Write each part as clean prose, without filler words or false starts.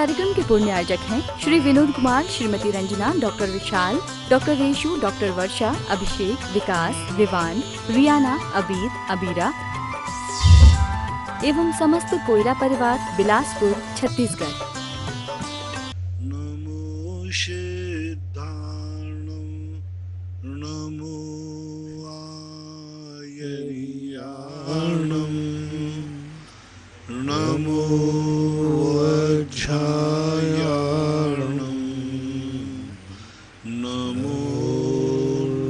कार्यक्रम के पूर्ण आयोजक हैं श्री विनोद कुमार, श्रीमती रंजना, डॉक्टर विशाल, डॉक्टर रेशु, डॉक्टर वर्षा, अभिषेक, विकास, विवान, रियाना, अबीद, अबीरा एवं समस्त कोयरा परिवार, बिलासपुर, छत्तीसगढ़। नमो सिद्धाणं नमो आयर्याणं नमो वज्रायाणं नमो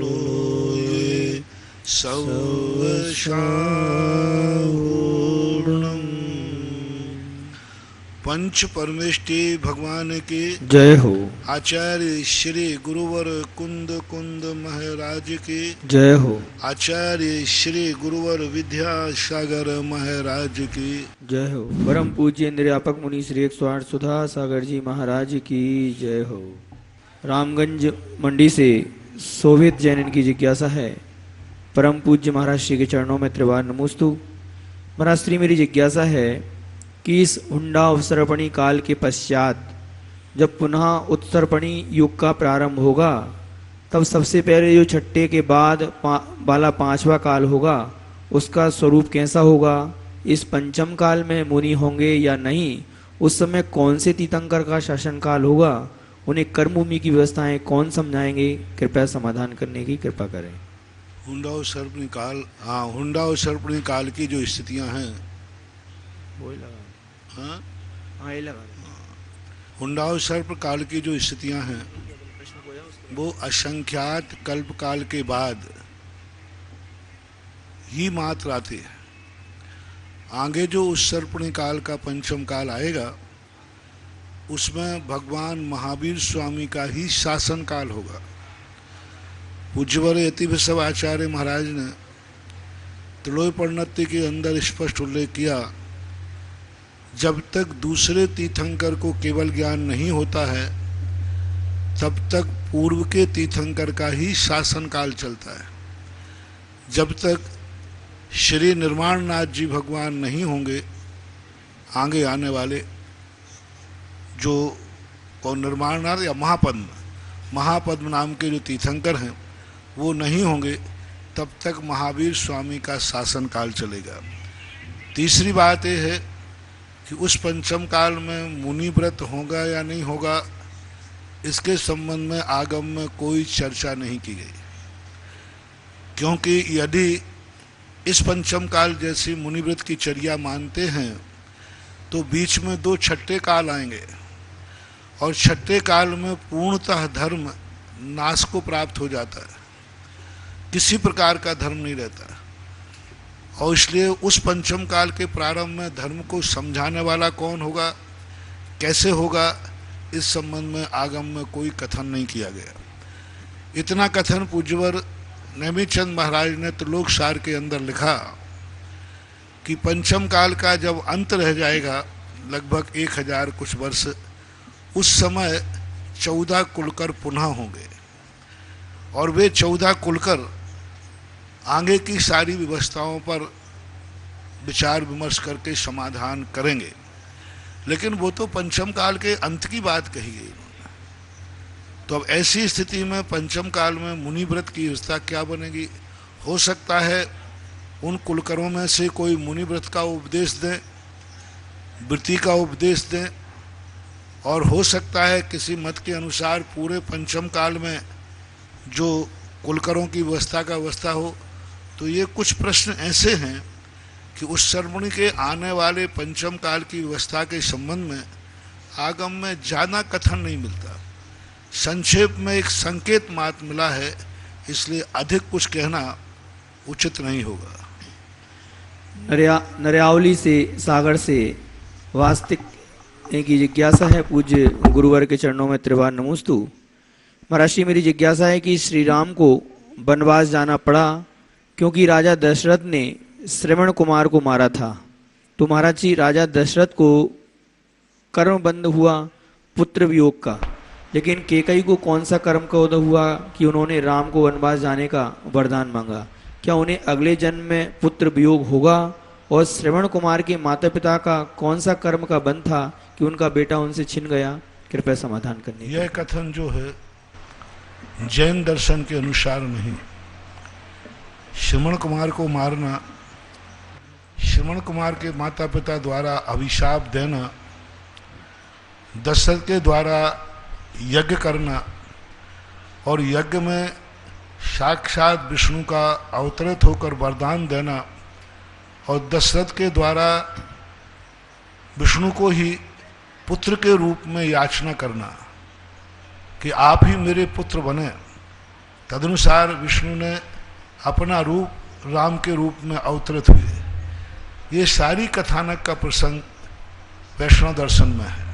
लोये सवशापूर्णं। पंच परमेष्टि भगवान की जय हो। आचार्य श्री गुरुवर कुंद कुंद महाराज की जय हो। आचार्य श्री गुरुवर विद्यासागर महाराज की जय हो। परम पूज्य इंद्रियापक मुनि श्री 108 सुधा सागर जी महाराज की जय हो। रामगंज मंडी से शोभित जैन की जिज्ञासा है। परम पूज्य महाराज श्री के चरणों में त्रिवार नमोस्तु। महाराज श्री, मेरी जिज्ञासा है कि इस हुंडा उत्सर्पणी काल के पश्चात जब पुनः उत्सर्पणी युग का प्रारंभ होगा, तब सबसे पहले जो छठे के बाद वाला पांचवा काल होगा, उसका स्वरूप कैसा होगा? इस पंचम काल में मुनि होंगे या नहीं? उस समय कौन से तीर्थंकर का शासन काल होगा? उन्हें कर्मभूमि की व्यवस्थाएं कौन समझाएंगे? कृपया समाधान करने की कृपा करें। हुंडा उत्सर्पणी काल, हाँ, हुंडा उत्सर्पणी काल की जो स्थितियां हैं, वही लगा। हाँ, हाँ, ये लगा। हुंडा उत्सर्प काल की जो स्थितियां हैं वो असंख्यात कल्प काल के बाद ही मात्र आती है। आगे जो उत्सर्पणी काल का पंचम काल आएगा, उसमें भगवान महावीर स्वामी का ही शासन काल होगा। पूज्यवर यतिवैष्णव आचार्य महाराज ने त्रिलोय परिणति के अंदर स्पष्ट उल्लेख किया, जब तक दूसरे तीर्थंकर को केवल ज्ञान नहीं होता है, तब तक पूर्व के तीर्थंकर का ही शासन काल चलता है। जब तक श्री निर्माणनाथ जी भगवान नहीं होंगे, आगे आने वाले जो कौन निर्माणनाथ या महापद्म नाम के जो तीर्थंकर हैं वो नहीं होंगे, तब तक महावीर स्वामी का शासन काल चलेगा। तीसरी बात यह है कि उस पंचम काल में मुनि व्रत होगा या नहीं होगा, इसके संबंध में आगम में कोई चर्चा नहीं की गई, क्योंकि यदि इस पंचम काल जैसी मुनि व्रत की चर्या मानते हैं तो बीच में दो छठे काल आएंगे और छठे काल में पूर्णतः धर्म नाश को प्राप्त हो जाता है, किसी प्रकार का धर्म नहीं रहता। और इसलिए उस पंचम काल के प्रारंभ में धर्म को समझाने वाला कौन होगा, कैसे होगा, इस संबंध में आगम में कोई कथन नहीं किया गया। इतना कथन पूज्यवर नेमिचंद महाराज ने त्रिलोक सार के अंदर लिखा कि पंचम काल का जब अंत रह जाएगा, लगभग 1000 कुछ वर्ष, उस समय 14 कुलकर पुनः होंगे और वे 14 कुलकर आगे की सारी व्यवस्थाओं पर विचार विमर्श करके समाधान करेंगे। लेकिन वो तो पंचम काल के अंत की बात कही गई उन्होंने। तो अब ऐसी स्थिति में पंचम काल में मुनि व्रत की व्यवस्था क्या बनेगी? हो सकता है उन कुलकरों में से कोई मुनि व्रत का उपदेश दें, वृत्ति का उपदेश दें, और हो सकता है किसी मत के अनुसार पूरे पंचम काल में जो कुलकरों की व्यवस्था हो। तो ये कुछ प्रश्न ऐसे हैं कि उस उत्सर्पणी के आने वाले पंचम काल की व्यवस्था के संबंध में आगम में ज़्यादा कथन नहीं मिलता, संक्षेप में एक संकेत मात्र मिला है, इसलिए अधिक कुछ कहना उचित नहीं होगा। नरियावली से सागर से वास्तविक की जिज्ञासा है। पूज्य गुरुवर के चरणों में त्रिवार नमोस्तु। महाराज जी, मेरी जिज्ञासा है कि श्री राम को वनवास जाना पड़ा क्योंकि राजा दशरथ ने श्रवण कुमार को मारा था। तो महाराज जी, राजा दशरथ को कर्म बंध हुआ पुत्र वियोग का, लेकिन केकई को कौन सा कर्म का उदय हुआ कि उन्होंने राम को वनवास जाने का वरदान मांगा? क्या उन्हें अगले जन्म में पुत्र वियोग होगा? और श्रवण कुमार के माता पिता का कौन सा कर्म का बंध था कि उनका बेटा उनसे छिन गया, कृपया समाधान करने की। यह कथन जो है जैन दर्शन के अनुसार नहीं। श्रवण कुमार को मारना, श्रवण कुमार के माता पिता द्वारा अभिशाप देना, दशरथ के द्वारा यज्ञ करना और यज्ञ में साक्षात विष्णु का अवतरित होकर वरदान देना और दशरथ के द्वारा विष्णु को ही पुत्र के रूप में याचना करना कि आप ही मेरे पुत्र बने। तदनुसार विष्णु ने अपना रूप राम के रूप में अवतरित हुए। ये सारी कथानक का प्रसंग वैष्णव दर्शन में है।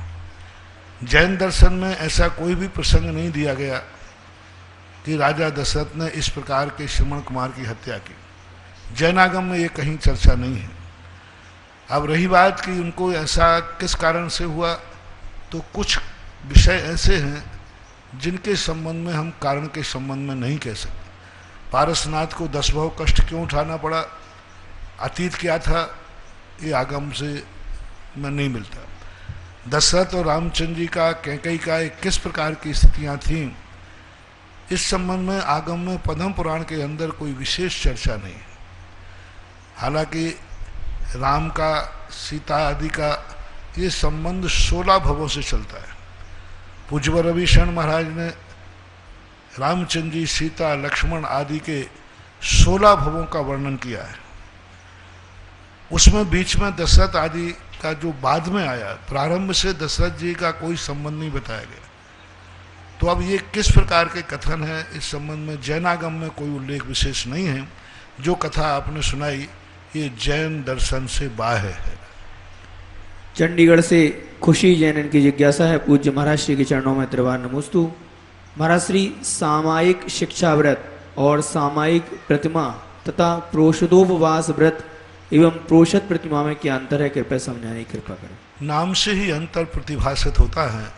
जैन दर्शन में ऐसा कोई भी प्रसंग नहीं दिया गया कि राजा दशरथ ने इस प्रकार के श्रवण कुमार की हत्या की। जैनागम में ये कहीं चर्चा नहीं है। अब रही बात कि उनको ऐसा किस कारण से हुआ, तो कुछ विषय ऐसे हैं जिनके संबंध में हम कारण के संबंध में नहीं कह सकते। पारसनाथ को 10 भाव कष्ट क्यों उठाना पड़ा, अतीत क्या था, ये आगम से में नहीं मिलता। दशरथ और रामचंद्र जी का कैकेयी का किस प्रकार की स्थितियां थीं, इस संबंध में आगम में पद्म पुराण के अंदर कोई विशेष चर्चा नहीं है। हालांकि राम का सीता आदि का ये संबंध 16 भवों से चलता है। पूज्य रविशरण महाराज ने रामचंद्र जी, सीता, लक्ष्मण आदि के 16 भवों का वर्णन किया है। उसमें बीच में दशरथ आदि का जो बाद में आया, प्रारंभ से दशरथ जी का कोई संबंध नहीं बताया गया। तो अब ये किस प्रकार के कथन है, इस संबंध में जैनागम में कोई उल्लेख विशेष नहीं है। जो कथा आपने सुनाई ये जैन दर्शन से बाह्य है। चंडीगढ़ से खुशी जैन की जिज्ञासा है, पूज्य महाराज श्री के चरणों में त्रिवार नमोस्तु। महाराज श्री, सामायिक शिक्षा व्रत और सामायिक प्रतिमा तथा प्रोषदोपवास व्रत एवं प्रोषद प्रतिमा में क्या अंतर है, कृपया समझाने की कृपा करें। नाम से ही अंतर प्रतिभाषित होता है।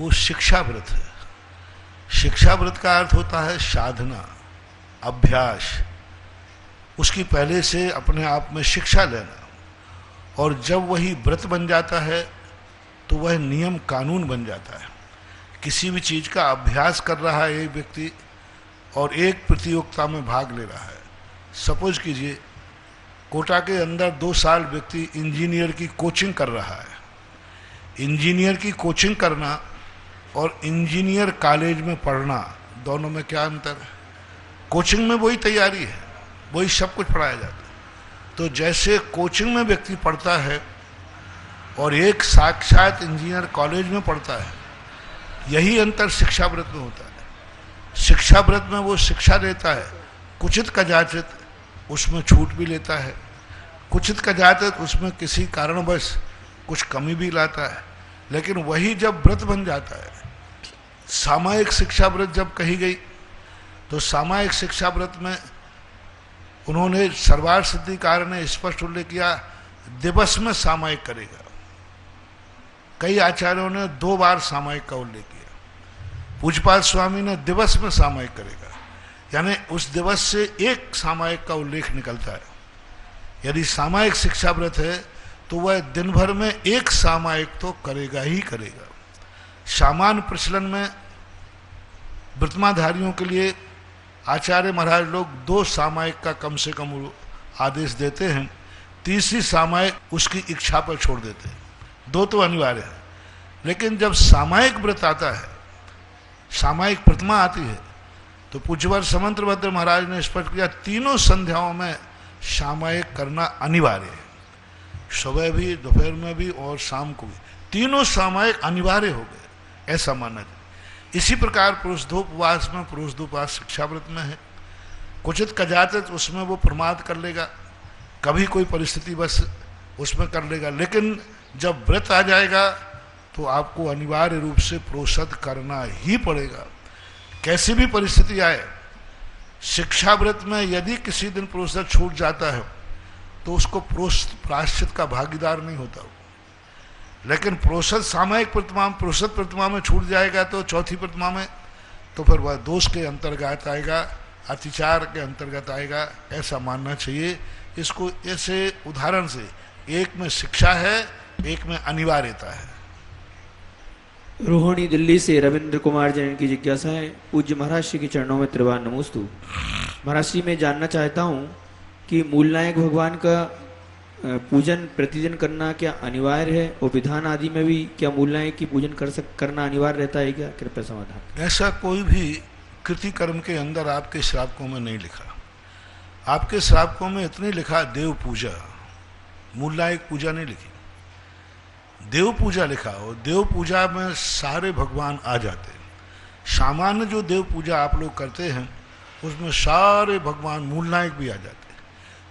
वो शिक्षा व्रत है। शिक्षा व्रत का अर्थ होता है साधना, अभ्यास, उसकी पहले से अपने आप में शिक्षा लेना। और जब वही व्रत बन जाता है तो वह नियम कानून बन जाता है। किसी भी चीज़ का अभ्यास कर रहा है एक व्यक्ति और एक प्रतियोगिता में भाग ले रहा है। सपोज कीजिए कोटा के अंदर 2 साल व्यक्ति इंजीनियर की कोचिंग कर रहा है। इंजीनियर की कोचिंग करना और इंजीनियर कॉलेज में पढ़ना, दोनों में क्या अंतर है? कोचिंग में वही तैयारी है, वही सब कुछ पढ़ाया जाता है। तो जैसे कोचिंग में व्यक्ति पढ़ता है और एक साक्षात इंजीनियर कॉलेज में पढ़ता है, यही अंतर शिक्षा व्रत में होता है। शिक्षा व्रत में वो शिक्षा देता है, कुचित कदाचित उसमें छूट भी लेता है, कुचित कदाचित उसमें किसी कारणवश कुछ कमी भी लाता है। लेकिन वही जब व्रत बन जाता है, सामायिक शिक्षा व्रत जब कही गई, तो सामायिक शिक्षा व्रत में उन्होंने सर्वार सिद्धिकार ने स्पष्ट उल्लेख किया, दिवस में सामायिक करेगा। कई आचार्यों ने 2 बार सामायिक का उल्लेख किया। पूज्यपाद स्वामी ने दिवस में सामायिक करेगा, यानी उस दिवस से एक सामायिक का उल्लेख निकलता है। यदि सामायिक शिक्षा व्रत है तो वह दिन भर में एक सामायिक तो करेगा ही करेगा। सामान्य प्रचलन में व्रतमाधारियों के लिए आचार्य महाराज लोग 2 सामायिक का कम से कम आदेश देते हैं, तीसरी सामायिक उसकी इच्छा पर छोड़ देते हैं। 2 तो अनिवार्य है। लेकिन जब सामायिक व्रत आता है, सामायिक प्रतिमा आती है, तो पूज्यवर समंत्रभद्र महाराज ने स्पष्ट किया, तीनों संध्याओं में सामायिक करना अनिवार्य है। सुबह भी, दोपहर में भी और शाम को भी, तीनों सामायिक अनिवार्य हो गए, ऐसा मानना चाहिए। इसी प्रकार पुरुषोपवास में, पुरुषोपवास शिक्षा व्रत में है, कुचित कदाचित उसमें वो प्रमाद कर लेगा, कभी कोई परिस्थिति बस उसमें कर लेगा। लेकिन जब व्रत आ जाएगा तो आपको अनिवार्य रूप से प्रोषद करना ही पड़ेगा, कैसी भी परिस्थिति आए। शिक्षा व्रत में यदि किसी दिन प्रोषद छूट जाता है तो उसको प्रायश्चित का भागीदार नहीं होता। लेकिन प्रोषद सामायिक प्रतिमा, प्रोषद प्रतिमा में छूट जाएगा तो चौथी प्रतिमा में, तो फिर वह दोष के अंतर्गत आएगा, अतिचार के अंतर्गत आएगा, ऐसा मानना चाहिए। इसको ऐसे उदाहरण से, एक में शिक्षा है, एक में अनिवार्यता है। रोहिणी दिल्ली से रविंद्र कुमार जैन की जिज्ञासा है। पूज्य महाराज श्री के चरणों में त्रिवार नमोस्तु। महाराज श्री, मैं जानना चाहता हूँ कि मूल नायक भगवान का पूजन प्रतिदिन करना क्या अनिवार्य है, और विधान आदि में भी क्या मूल नायक की पूजन करना अनिवार्य रहता है क्या? कृपया समाधान। ऐसा कोई भी कृति कर्म के अंदर आपके श्रावकों में नहीं लिखा। आपके श्रावकों में इतने लिखा देव पूजा, मूल नायक पूजा नहीं लिखी, देव पूजा लिखा हो। देव पूजा में सारे भगवान आ जाते हैं। सामान्य जो देव पूजा आप लोग करते हैं उसमें सारे भगवान मूल नायक भी आ जाते हैं।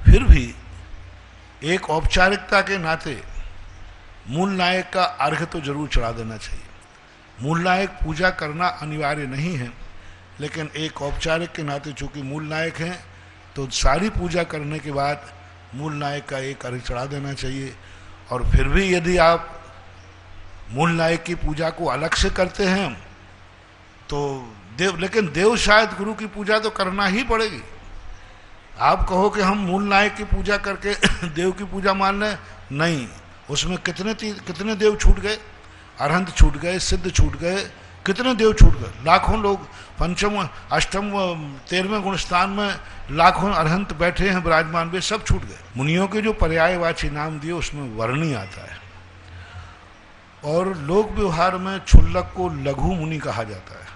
फिर भी एक औपचारिकता के नाते मूल नायक का अर्घ्य तो जरूर चढ़ा देना चाहिए। मूल नायक पूजा करना अनिवार्य नहीं है, लेकिन एक औपचारिक के नाते चूंकि मूल नायक हैं तो सारी पूजा करने के बाद मूल नायक का एक अर्घ्य चढ़ा देना चाहिए। और फिर भी यदि आप मूल नायक की पूजा को अलग से करते हैं तो लेकिन देव शायद गुरु की पूजा तो करना ही पड़ेगी। आप कहो कि हम मूल नायक की पूजा करके देव की पूजा मान लें, नहीं। उसमें कितने देव छूट गए, अरहंत छूट गए, सिद्ध छूट गए, कितने देव छूट गए। लाखों लोग पंचम अष्टम 13वें गुणस्थान में लाखों अरहंत बैठे हैं विराजमान, वे सब छूट गए। मुनियों के जो पर्यायवाची नाम दिए उसमें वर्णी आता है। और लोक व्यवहार में क्षुल्लक को लघु मुनि कहा जाता है।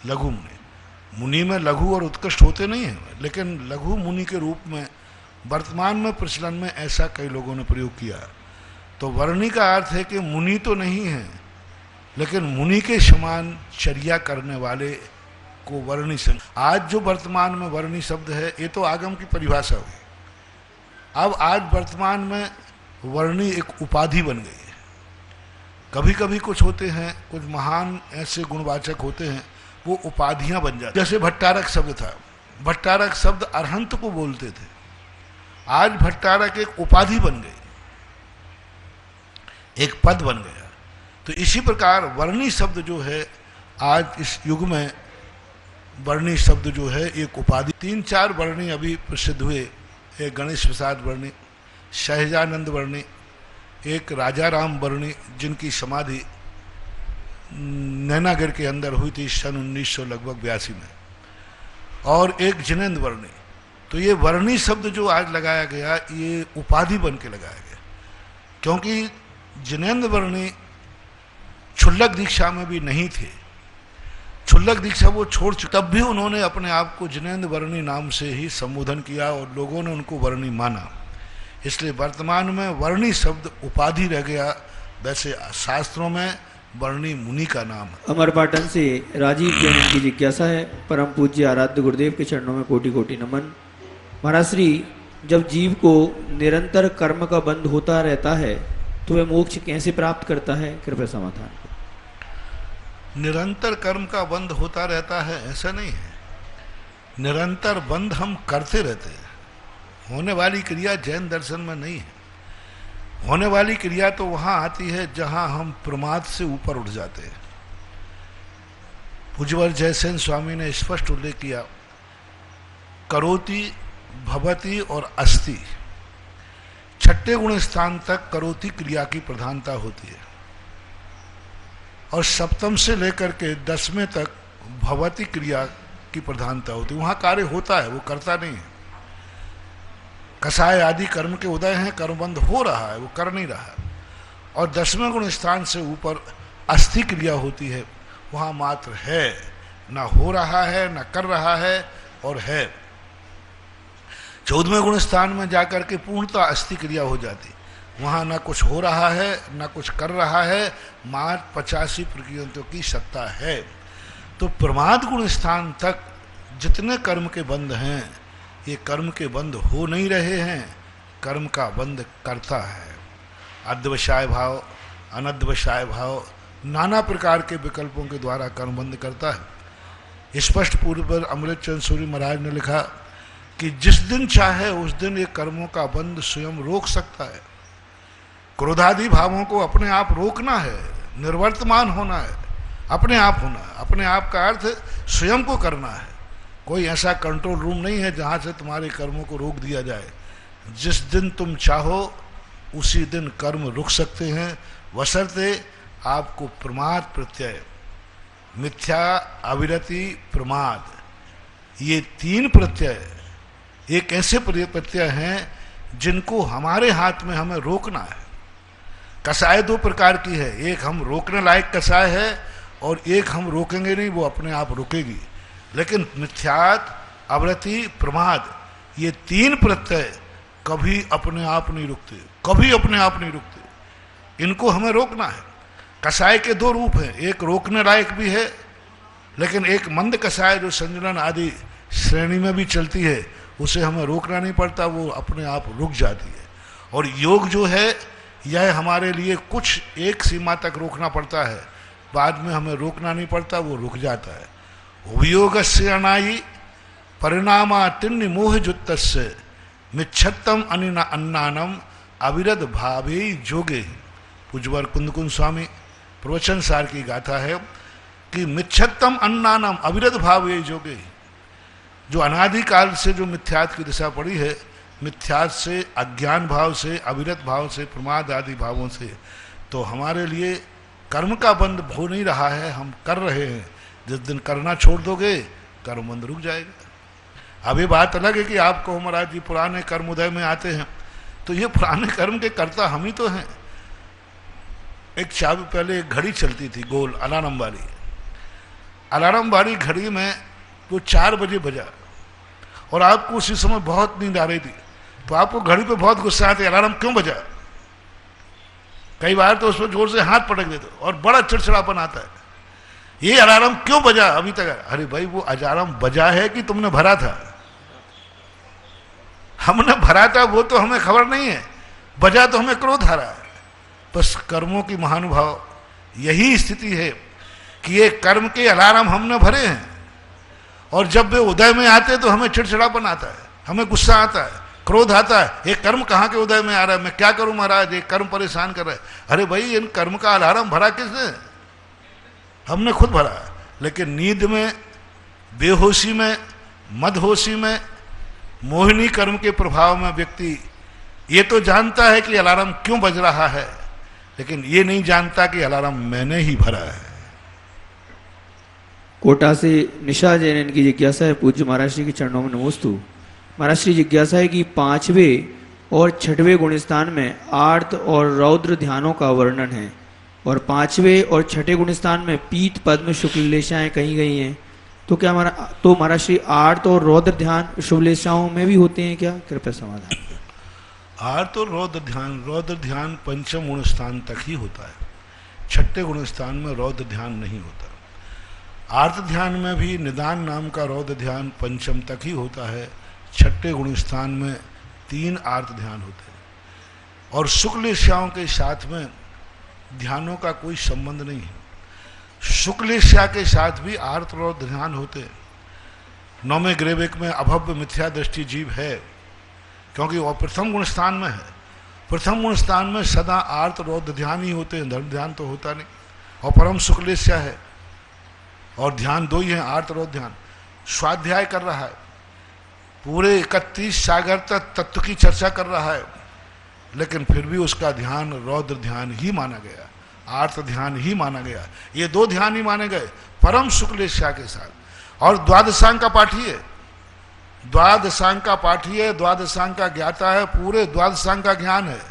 लघु मुनि, मुनि में लघु और उत्कृष्ट होते नहीं हैं, लेकिन लघु मुनि के रूप में वर्तमान में प्रचलन में ऐसा कई लोगों ने प्रयोग किया। तो वर्णी का अर्थ है कि मुनि तो नहीं है, लेकिन मुनि के समान चर्या करने वाले को वर्णी शब्द। आज जो वर्तमान में वर्णी शब्द है ये तो आगम की परिभाषा हुई। अब आज वर्तमान में वर्णी एक उपाधि बन गई है। कभी कभी कुछ होते हैं, कुछ महान ऐसे गुणवाचक होते हैं, वो उपाधियां बन जाती। जैसे भट्टारक शब्द था, भट्टारक शब्द अरहंत को बोलते थे, आज भट्टारक एक उपाधि बन गई, एक पद बन गया। तो इसी प्रकार वर्णी शब्द जो है आज इस युग में वर्णी शब्द जो है एक उपाधि। 3-4 वर्णी अभी प्रसिद्ध हुए, एक गणेश प्रसाद वर्णी, सहजानंद वर्णी, एक राजा राम वर्णी जिनकी समाधि नैनागिर के अंदर हुई थी सन 1900 लगभग 82 में, और एक जिनेन्द्र वर्णी। तो ये वर्णी शब्द जो आज लगाया गया ये उपाधि बन के लगाया गया, क्योंकि जिनेन्द्र वर्णी क्षुल्लक दीक्षा में भी नहीं थे। क्षुल्लक दीक्षा वो छोड़ चुके, तब भी उन्होंने अपने आप को जिनेन्द्र वर्णी नाम से ही संबोधन किया और लोगों ने उनको वर्णी माना। इसलिए वर्तमान में वर्णी शब्द उपाधि रह गया। वैसे शास्त्रों में वर्णी मुनि का नाम है। अमरपाटन से राजीव जैन की जिज्ञासा है। परम पूज्य आराध्य गुरुदेव के चरणों में कोटि कोटि नमन। महाराज श्री, जब जीव को निरंतर कर्म का बंध होता रहता है तो वह मोक्ष कैसे प्राप्त करता है? कृपया समाधान। निरंतर कर्म का बंध होता रहता है ऐसा नहीं है, निरंतर बंध हम करते रहते हैं। होने वाली क्रिया जैन दर्शन में नहीं है। होने वाली क्रिया तो वहां आती है जहां हम प्रमाद से ऊपर उठ जाते हैं। पूज्यवर जयसेन स्वामी ने स्पष्ट उल्लेख किया, करोति, भवति और अस्ति, 6ठे गुण स्थान तक करोति क्रिया की प्रधानता होती है, और सप्तम से लेकर के 10वें तक भवति क्रिया की प्रधानता होती है। वहां कार्य होता है, वो करता नहीं है। कसाय आदि कर्म के उदय हैं, कर्मबंध हो रहा है, वो कर नहीं रहा है। और 10वें गुण स्थान से ऊपर अस्थि क्रिया होती है, वहां मात्र है, ना हो रहा है, ना कर रहा है, और है। 14वें गुण स्थान में जाकर के पूर्णतः अस्थि क्रिया हो जाती, वहां ना कुछ हो रहा है, ना कुछ कर रहा है, मात्र 85 प्रक्रियाओं की सत्ता है। तो प्रमाद गुण स्थान तक जितने कर्म के बंध हैं, ये कर्म के बंध हो नहीं रहे हैं, कर्म का बंध करता है। अद्वशाय भाव, अनद्वशाय भाव, नाना प्रकार के विकल्पों के द्वारा कर्म बंध करता है। स्पष्ट पूर्व पर अमृत चंद्र सूरी महाराज ने लिखा कि जिस दिन चाहे उस दिन ये कर्मों का बंध स्वयं रोक सकता है। क्रोधादि भावों को अपने आप रोकना है, निर्वर्तमान होना है, अपने आप होना है। अपने आप का अर्थ स्वयं को करना है। कोई ऐसा कंट्रोल रूम नहीं है जहाँ से तुम्हारे कर्मों को रोक दिया जाए। जिस दिन तुम चाहो उसी दिन कर्म रुक सकते हैं, बशर्ते आपको प्रमाद प्रत्यय, मिथ्या, अविरति, प्रमाद, ये तीन प्रत्यय एक ऐसे प्रत्यय हैं जिनको हमारे हाथ में हमें रोकना है। कसाय दो प्रकार की है, एक हम रोकने लायक कसाय है और एक हम रोकेंगे नहीं, वो अपने आप रुकेगी। लेकिन मिथ्यात, अवृत्ति, प्रमाद, ये तीन प्रत्यय कभी अपने आप नहीं रुकते, कभी अपने आप नहीं रुकते। इनको हमें रोकना है। कसाय के दो रूप हैं, एक रोकने लायक भी है, लेकिन एक मंद कसाय जो संजनन आदि श्रेणी में भी चलती है, उसे हमें रोकना नहीं पड़ता, वो अपने आप रुक जाती है। और योग जो है यह हमारे लिए कुछ एक सीमा तक रोकना पड़ता है, बाद में हमें रोकना नहीं पड़ता, वो रुक जाता है। वियोगस्य अनायि परिणामातिन्नि मोहजुत्तस्य मिच्छत्तम अन्नानम अविरत भावे जोगे। पूज्यवर कुंदकुंज स्वामी प्रवचन सार की गाथा है कि मिच्छत्तम अन्नानम अविरत भावे जोगे। जो अनादिकाल से जो मिथ्यात की दिशा पड़ी है, मिथ्यात से, अज्ञान भाव से, अविरत भाव से, प्रमाद आदि भावों से, तो हमारे लिए कर्म का बंध हो नहीं रहा है, हम कर रहे हैं। जिस दिन करना छोड़ दोगे कर्म बंध रुक जाएगा। अब ये बात अलग है कि आप कहो महाराज जी पुराने कर्म उदय में आते हैं, तो ये पुराने कर्म के कर्ता हम ही तो हैं। एक चाबी, पहले एक घड़ी चलती थी गोल, अलार्म वाली। अलार्म वाली घड़ी में वो 4 बजे बजा और आपको उसी समय बहुत नींद आ रही थी, तो आपको घड़ी पे बहुत गुस्सा आता है, अलार्म क्यों बजा। कई बार तो उस पर जोर से हाथ पटक देते और बड़ा चिड़चिड़ापन आता है, ये अलार्म क्यों बजा अभी तक। अरे भाई वो अलार्म बजा है कि तुमने भरा था। हमने भरा था वो तो हमें खबर नहीं है, बजा तो हमें क्रोध आ रहा है। बस कर्मों की महानुभाव यही स्थिति है कि ये कर्म के अलार्म हमने भरे हैं, और जब वे उदय में आते तो हमें चिड़चिड़ापन आता है, हमें गुस्सा आता है, क्रोध आता है। ये कर्म कहाँ के उदय में आ रहा है, मैं क्या करूं महाराज, ये कर्म परेशान कर रहा है। अरे भाई इन कर्म का अलार्म भरा किसने, हमने खुद भरा। लेकिन नींद में, बेहोशी में, मदहोशी में, मोहिनी कर्म के प्रभाव में व्यक्ति ये तो जानता है कि अलार्म क्यों बज रहा है, लेकिन ये नहीं जानता कि अलार्म मैंने ही भरा है। कोटा से निशा जैन इनकी जिज्ञासा है, पूज्य महाराज श्री के चरणों में नमोस्तु। महाराज श्री जिज्ञासा है कि 5वें और 6वें गुणस्थान में आर्त और रौद्र ध्यानों का वर्णन है, और 5वें और 6ठे गुणस्थान में पीत पद्म शुक्लेशाएं कही गई हैं, तो क्या महाराज श्री आर्त और रौद्र ध्यान शुक्लेशाओं में भी होते हैं क्या, कृपया समाधान। आर्त और रौद्र ध्यान 5वें गुणस्थान तक ही होता है, 6ठे गुणस्थान में रौद्र ध्यान नहीं होता। आर्त ध्यान में भी निदान नाम का रौद्र ध्यान 5म तक ही होता है, 6ठे गुणस्थान में 3 आर्त ध्यान होते हैं, और शुक्लेशाओं के साथ में ध्यानों का कोई संबंध नहीं है। शुक्लेशा के साथ भी आर्त रौद्र ध्यान होते हैं। 9वें ग्रेविक में अभव्य मिथ्या दृष्टि जीव है, क्योंकि वह प्रथम गुणस्थान में है। प्रथम गुणस्थान में सदा आर्त रौद्र ध्यान ही होते हैं, धर्म ध्यान तो होता नहीं, और परम शुक्लेशा है, और ध्यान 2 ही है, आर्त रौद्र ध्यान। स्वाध्याय कर रहा है, पूरे 31 सागर तक तत्व की चर्चा कर रहा है, लेकिन फिर भी उसका ध्यान रौद्र ध्यान ही माना गया, आर्त ध्यान ही माना गया। ये 2 ध्यान ही माने गए परम शुक्लेशा के साथ। और द्वादशांग का पाठी है, द्वादशांग का पाठी है, द्वादशांग का ज्ञाता है, पूरे द्वादशांग का ज्ञान है,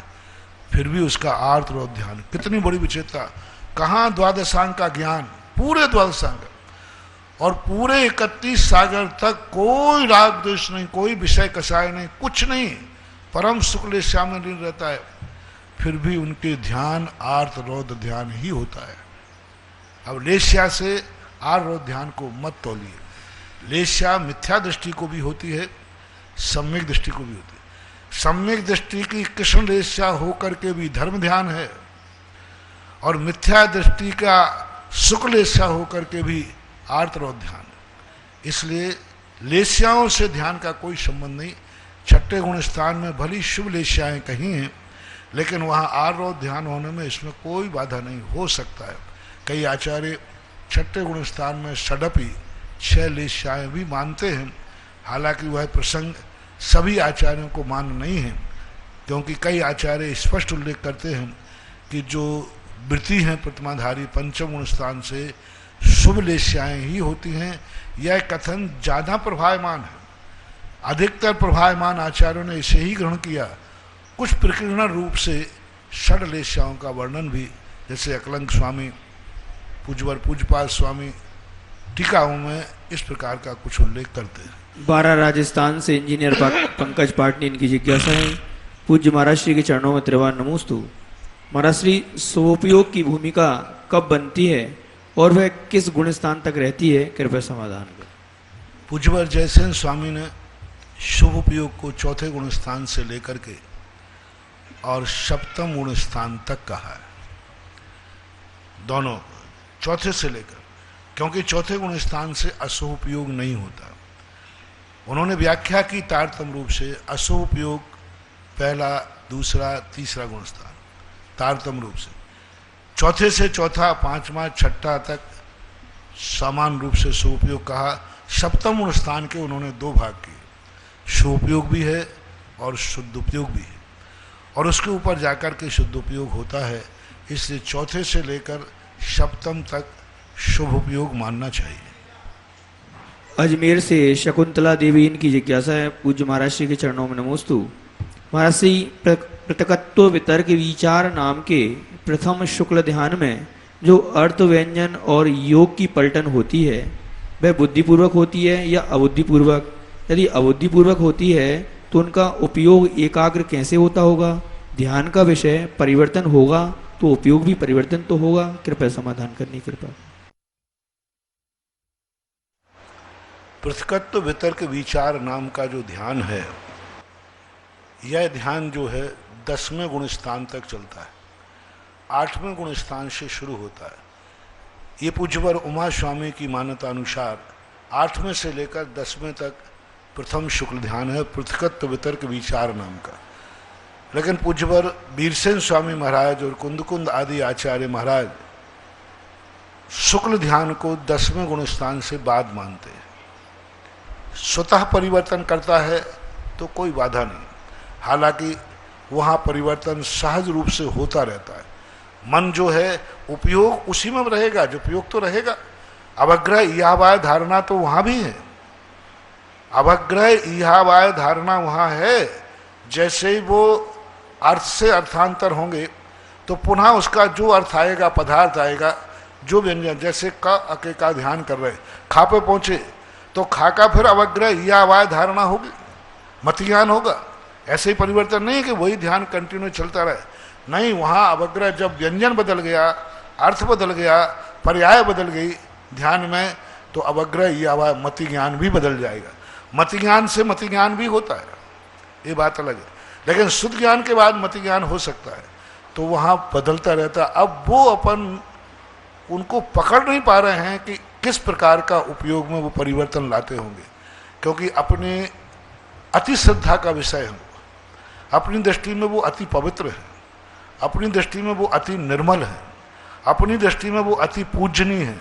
फिर भी उसका आर्त रौद्र ध्यान। कितनी बड़ी विचित्रता, कहाँ द्वादशांग का ज्ञान, पूरे द्वादशांग, और पूरे 31 सागर तक कोई राग द्वेष नहीं, कोई विषय कषाय नहीं, कुछ नहीं, परम शुक्लेशा में लीन रहता है, फिर भी उनके ध्यान आर्त रौद्र ध्यान ही होता है। अब लेश्या से आर्त रौद्र ध्यान को मत तोलिए। लेश्या मिथ्या दृष्टि को भी होती है, सम्यक दृष्टि को भी होती है। सम्यक दृष्टि की कृष्ण लेश्या होकर के भी धर्म ध्यान है, और मिथ्या दृष्टि का शुक्ल लेश्या होकर के भी आर्त रौद्र ध्यान। इसलिए लेश्याओं से ध्यान का कोई संबंध नहीं। 6ठे गुण स्थान में भली शुभ लेश्याएं कही हैं, लेकिन वहाँ आर्त रौद्र ध्यान होने में इसमें कोई बाधा नहीं हो सकता है। कई आचार्य 6ठे गुण स्थान में षडपी 6 लेश्याएं भी मानते हैं, हालांकि वह प्रसंग सभी आचार्यों को मान्य नहीं है, क्योंकि कई आचार्य स्पष्ट उल्लेख करते हैं कि जो वृत्ति हैं प्रतिमाधारी पंचम गुण स्थान से शुभ लेश्याएं ही होती हैं। यह कथन ज़्यादा प्रभावमान है। अधिकतर प्रभावमान आचार्यों ने इसे ही ग्रहण किया। कुछ प्रकीर्णन रूप से षड लेश्याओं का वर्णन भी, जैसे अकलंक स्वामी, पूज्यवर पूज्यपाल स्वामी टीकाओं में इस प्रकार का कुछ उल्लेख करते हैं। 12 राजस्थान से इंजीनियर पंकज पाटनी, इनकी जिज्ञासा है, पूज्य महाराज श्री के चरणों में त्रिवार नमोस्तु। महाराज श्री, स्वोपयोग की भूमिका कब बनती है और वह किस गुण स्थान तक रहती है, कृपया समाधान करें। पूज्यवर जयसेन स्वामी ने शुभ उपयोग को चौथे गुण स्थान से लेकर के और सप्तम गुण स्थान तक कहा है। दोनों चौथे से लेकर, क्योंकि चौथे गुण स्थान से अशुभ उपयोग नहीं होता। उन्होंने व्याख्या की तारतम्य रूप से अशुभ उपयोग पहला, दूसरा, तीसरा गुण स्थान तारतम्य रूप से, चौथे से चौथा, पांचवा, छठा तक समान रूप से शुभ उपयोग कहा। सप्तम गुण स्थान के उन्होंने दो भाग किए, शुभ उपयोग भी है और शुद्ध उपयोग भी है, और उसके ऊपर जाकर के शुद्ध उपयोग होता है। इसलिए चौथे से लेकर सप्तम तक शुभ उपयोग मानना चाहिए। अजमेर से शकुंतला देवी, इनकी जिज्ञासा है, पूज्य महाराज श्री के चरणों में नमोस्तु। महाराज श्री, पृथकत्व वितर्क विचार नाम के प्रथम शुक्ल ध्यान में जो अर्थ व्यंजन और योग की पलटन होती है, वह बुद्धिपूर्वक होती है या अबुद्धिपूर्वक? यदि अबुद्धिपूर्वक होती है तो उनका उपयोग एकाग्र कैसे होता होगा? ध्यान का विषय परिवर्तन होगा तो उपयोग भी परिवर्तन तो होगा, कृपया समाधान करनी कृपा। पृथकत्व वितर्क विचार नाम का जो ध्यान है, यह ध्यान जो है 10वें गुण स्थान तक चलता है, 8वें गुण स्थान से शुरू होता है। ये पूज्यवर उमा स्वामी की मान्यता अनुसार 8वें से लेकर 10वें तक प्रथम शुक्ल ध्यान है, पृथकत्व वितर्क विचार नाम का। लेकिन पूज्यवर वीरसेन स्वामी महाराज और कुंदकुंद आदि आचार्य महाराज शुक्ल ध्यान को 10वें गुण स्थान से बाद मानते हैं। स्वतः परिवर्तन करता है तो कोई बाधा नहीं, हालांकि वहाँ परिवर्तन सहज रूप से होता रहता है। मन जो है उपयोग उसी में रहेगा, जो उपयोग तो रहेगा। अवग्रह इहावाय धारणा तो वहाँ भी है, अवग्रह इहावाय धारणा वहाँ है। जैसे ही वो अर्थ से अर्थांतर होंगे तो पुनः उसका जो अर्थ आएगा, पदार्थ आएगा, जो व्यंजन, जैसे क अके का ध्यान कर रहे, खा पे पहुँचे तो खा का फिर अवग्रह इहावाय धारणा होगी, मति ज्ञान होगा। ऐसे ही परिवर्तन नहीं है कि वही ध्यान कंटिन्यू चलता रहे, नहीं, वहाँ अवग्रह जब व्यंजन बदल गया, अर्थ बदल गया, पर्याय बदल गई ध्यान में, तो अवग्रह इहावाय मति ज्ञान भी बदल जाएगा। मति ज्ञान से मति ज्ञान भी होता है, ये बात अलग है। लेकिन शुद्ध ज्ञान के बाद मति ज्ञान हो सकता है, तो वहाँ बदलता रहता है। अब वो अपन उनको पकड़ नहीं पा रहे हैं कि किस प्रकार का उपयोग में वो परिवर्तन लाते होंगे, क्योंकि अपने अति श्रद्धा का विषय है, अपनी दृष्टि में वो अति पवित्र है, अपनी दृष्टि में वो अति निर्मल है, अपनी दृष्टि में वो अति पूजनीय है।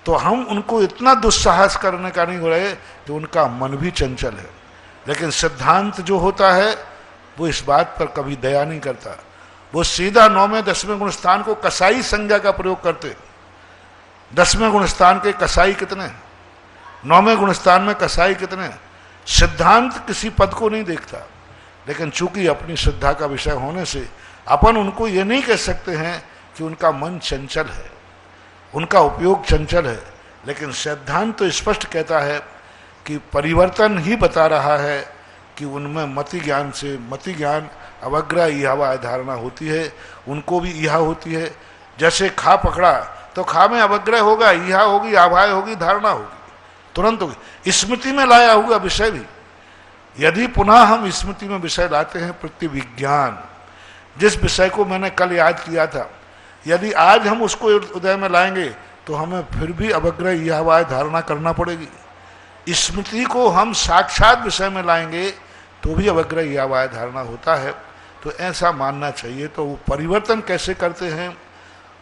तो हम उनको इतना दुस्साहस करने का नहीं हो रहे कि उनका मन भी चंचल है। लेकिन सिद्धांत जो होता है वो इस बात पर कभी दया नहीं करता, वो सीधा 9वें 10वें गुण स्थान को कसाई संज्ञा का प्रयोग करते। 10वें गुण स्थान के कसाई कितने, 9वें गुण स्थान में कसाई कितने। सिद्धांत किसी पद को नहीं देखता, लेकिन चूंकि अपनी श्रद्धा का विषय होने से अपन उनको ये नहीं कह सकते हैं कि उनका मन चंचल है, उनका उपयोग चंचल है। लेकिन सिद्धांत तो स्पष्ट कहता है कि परिवर्तन ही बता रहा है कि उनमें मति ज्ञान से मति ज्ञान अवग्रह इहावाय धारणा होती है, उनको भी इहा होती है। जैसे खा पकड़ा तो खा में अवग्रह होगा, इहा होगी, आभाय होगी, धारणा होगी, तुरंत होगी। स्मृति में लाया हुआ विषय भी, यदि पुनः हम स्मृति में विषय लाते हैं प्रतिविज्ञान, जिस विषय को मैंने कल याद किया था, यदि आज हम उसको उदय में लाएंगे तो हमें फिर भी अवग्रह इहावाय धारणा करना पड़ेगी। स्मृति को हम साक्षात विषय में लाएंगे तो भी अवग्रह इहावाय धारणा होता है। तो ऐसा मानना चाहिए। तो वो परिवर्तन कैसे करते हैं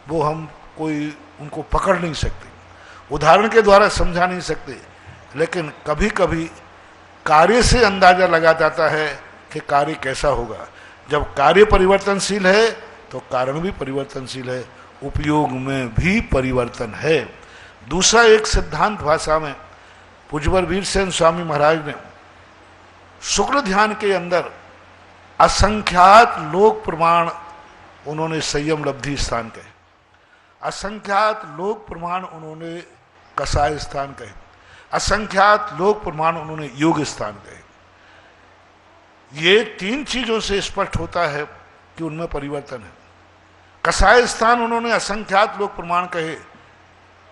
वो हम कोई उनको पकड़ नहीं सकते, उदाहरण के द्वारा समझा नहीं सकते, लेकिन कभी कभी कार्य से अंदाजा लगा जाता है कि कार्य कैसा होगा। जब कार्य परिवर्तनशील है तो कारण भी परिवर्तनशील है, उपयोग में भी परिवर्तन है। दूसरा एक सिद्धांत भाषा में पूज्यवर वीरसेन स्वामी महाराज ने शुक्ल ध्यान के अंदर असंख्यात लोक प्रमाण उन्होंने संयम लब्धि स्थान कहे, असंख्यात लोक प्रमाण उन्होंने कसाय स्थान कहे, असंख्यात लोक प्रमाण उन्होंने योग स्थान कहे। ये तीन चीजों से स्पष्ट होता है कि उनमें परिवर्तन है। कसाय स्थान उन्होंने असंख्यात लोक प्रमाण कहे,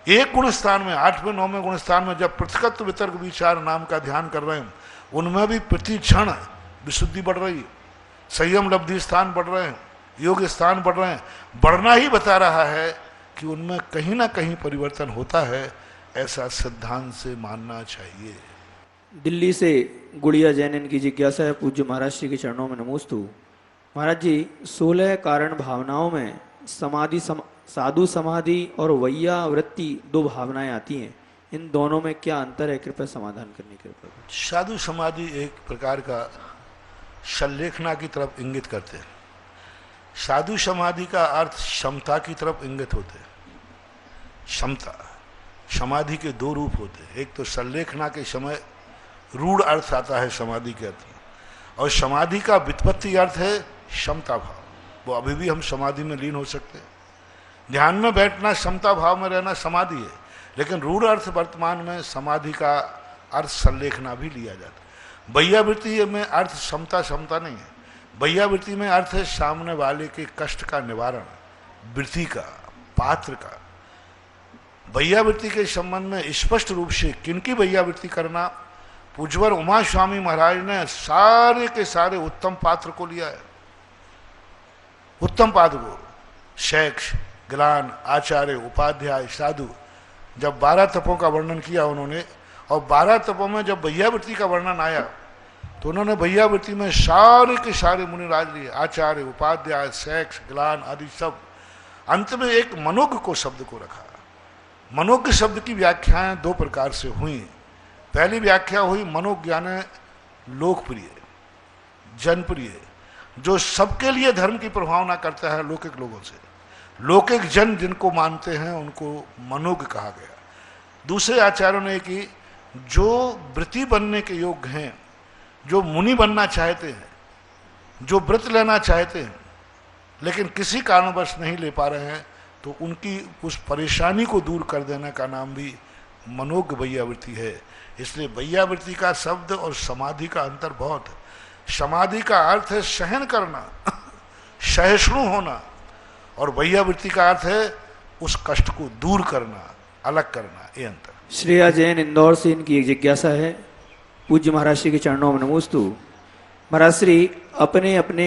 एक गुण स्थान में 8वें 9वें गुण स्थान में जब पृथकत्व वितर्क विचार नाम का ध्यान कर रहे हैं, उनमें भी प्रति क्षण विशुद्धि बढ़ रही है, संयम लब्धि स्थान बढ़ रहे हैं, योग स्थान बढ़ रहे हैं। बढ़ना ही बता रहा है कि उनमें कहीं ना कहीं परिवर्तन होता है, ऐसा सिद्धांत से मानना चाहिए। दिल्ली से गुड़िया जैन इनकी जिज्ञासा है, पूज्य महाराज श्री के चरणों में नमोस्तु। महाराज जी, 16 कारण भावनाओं में समाधि साधु समाधि और वैया वृत्ति 2 भावनाएं आती हैं, इन दोनों में क्या अंतर है? कृपया समाधान करने की कृपा। साधु समाधि एक प्रकार का संलेखना की तरफ इंगित करते हैं। साधु समाधि का अर्थ क्षमता की तरफ इंगित होते हैं। क्षमता, समाधि के 2 रूप होते हैं, एक तो संलेखना के समय रूढ़ अर्थ आता है समाधि के अर्थ में, और समाधि का व्युत्पत्ति अर्थ है क्षमता भाव। वो अभी भी हम समाधि में लीन हो सकते हैं। ध्यान में बैठना, क्षमता भाव में रहना समाधि है, लेकिन रूढ़ अर्थ वर्तमान में समाधि का अर्थ संलेखना भी लिया जाता है। वैयावृत्ति में अर्थ क्षमता नहीं है। वैयावृत्ति में अर्थ है सामने वाले के कष्ट का निवारण, वृत्ति का, पात्र का। वैयावृत्ति के संबंध में स्पष्ट रूप से किनकी वैयावृत्ति करना, पूज्यवर उमा स्वामी महाराज ने सारे के सारे उत्तम पात्र को लिया है। उत्तम पात्र को शैक्ष, ग्लान, आचार्य, उपाध्याय, साधु, जब 12 तपों का वर्णन किया उन्होंने, और 12 तपों में जब वैयावृत्ति का वर्णन आया तो उन्होंने वैयावृत्ति में सारे के सारे मुनिराज लिए, आचार्य, उपाध्याय, शैक्ष, ग्लान आदि सब। अंत में एक मनोज्ञ को शब्द को रखा। मनोज्ञ शब्द की व्याख्याएं 2 प्रकार से हुई। पहली व्याख्या हुई मनोज्ञ यानी लोकप्रिय, जनप्रिय, जो सबके लिए धर्म की प्रभावना करता है लौकिक लोगों से। लौकिक जन जिनको मानते हैं उनको मनोज्ञ कहा गया। दूसरे आचार्यों ने कि जो व्रती बनने के योग्य हैं, जो मुनि बनना चाहते हैं, जो व्रत लेना चाहते हैं लेकिन किसी कारणवश नहीं ले पा रहे हैं, तो उनकी उस परेशानी को दूर कर देने का नाम भी मनोज्ञ वैयावृत्ति है। इसलिए वैयावृत्ति का शब्द और समाधि का अंतर बहुत है। समाधि का अर्थ है सहन करना, सहिष्णु होना, और वैयावृत्ति का अर्थ है उस कष्ट को दूर करना, अलग करना, ये अंतर। श्रेया जैन इंदौर से इनकी एक जिज्ञासा है, पूज्य महाराज श्री के चरणों में नमोस्तु। महाराज श्री, अपने अपने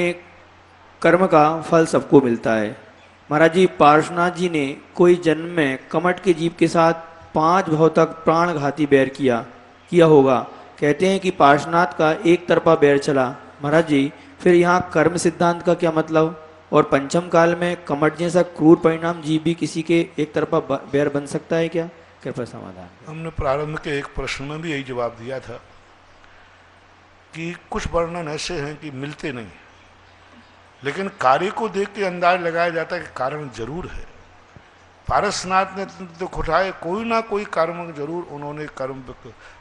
कर्म का फल सबको मिलता है। महाराज जी, पार्श्वनाथ जी ने कोई जन्म में कमट के जीव के साथ 5 भाव तक प्राणघाती बैर किया होगा। कहते हैं कि पार्श्वनाथ का एक तरफा बैर चला। महाराज जी, फिर यहाँ कर्म सिद्धांत का क्या मतलब? और पंचम काल में कमट जैसा क्रूर परिणाम जीव भी किसी के एक तरफा बैर बन सकता है क्या? कृपया समाधान। हमने प्रारंभ के एक प्रश्न में भी यही जवाब दिया था कि कुछ वर्णन ऐसे हैं कि मिलते नहीं, लेकिन कार्य को देख के अंदाज लगाया जाता है कि कारण जरूर है। पारसनाथ ने तो खुटाए कोई ना कोई कर्म जरूर उन्होंने कर्म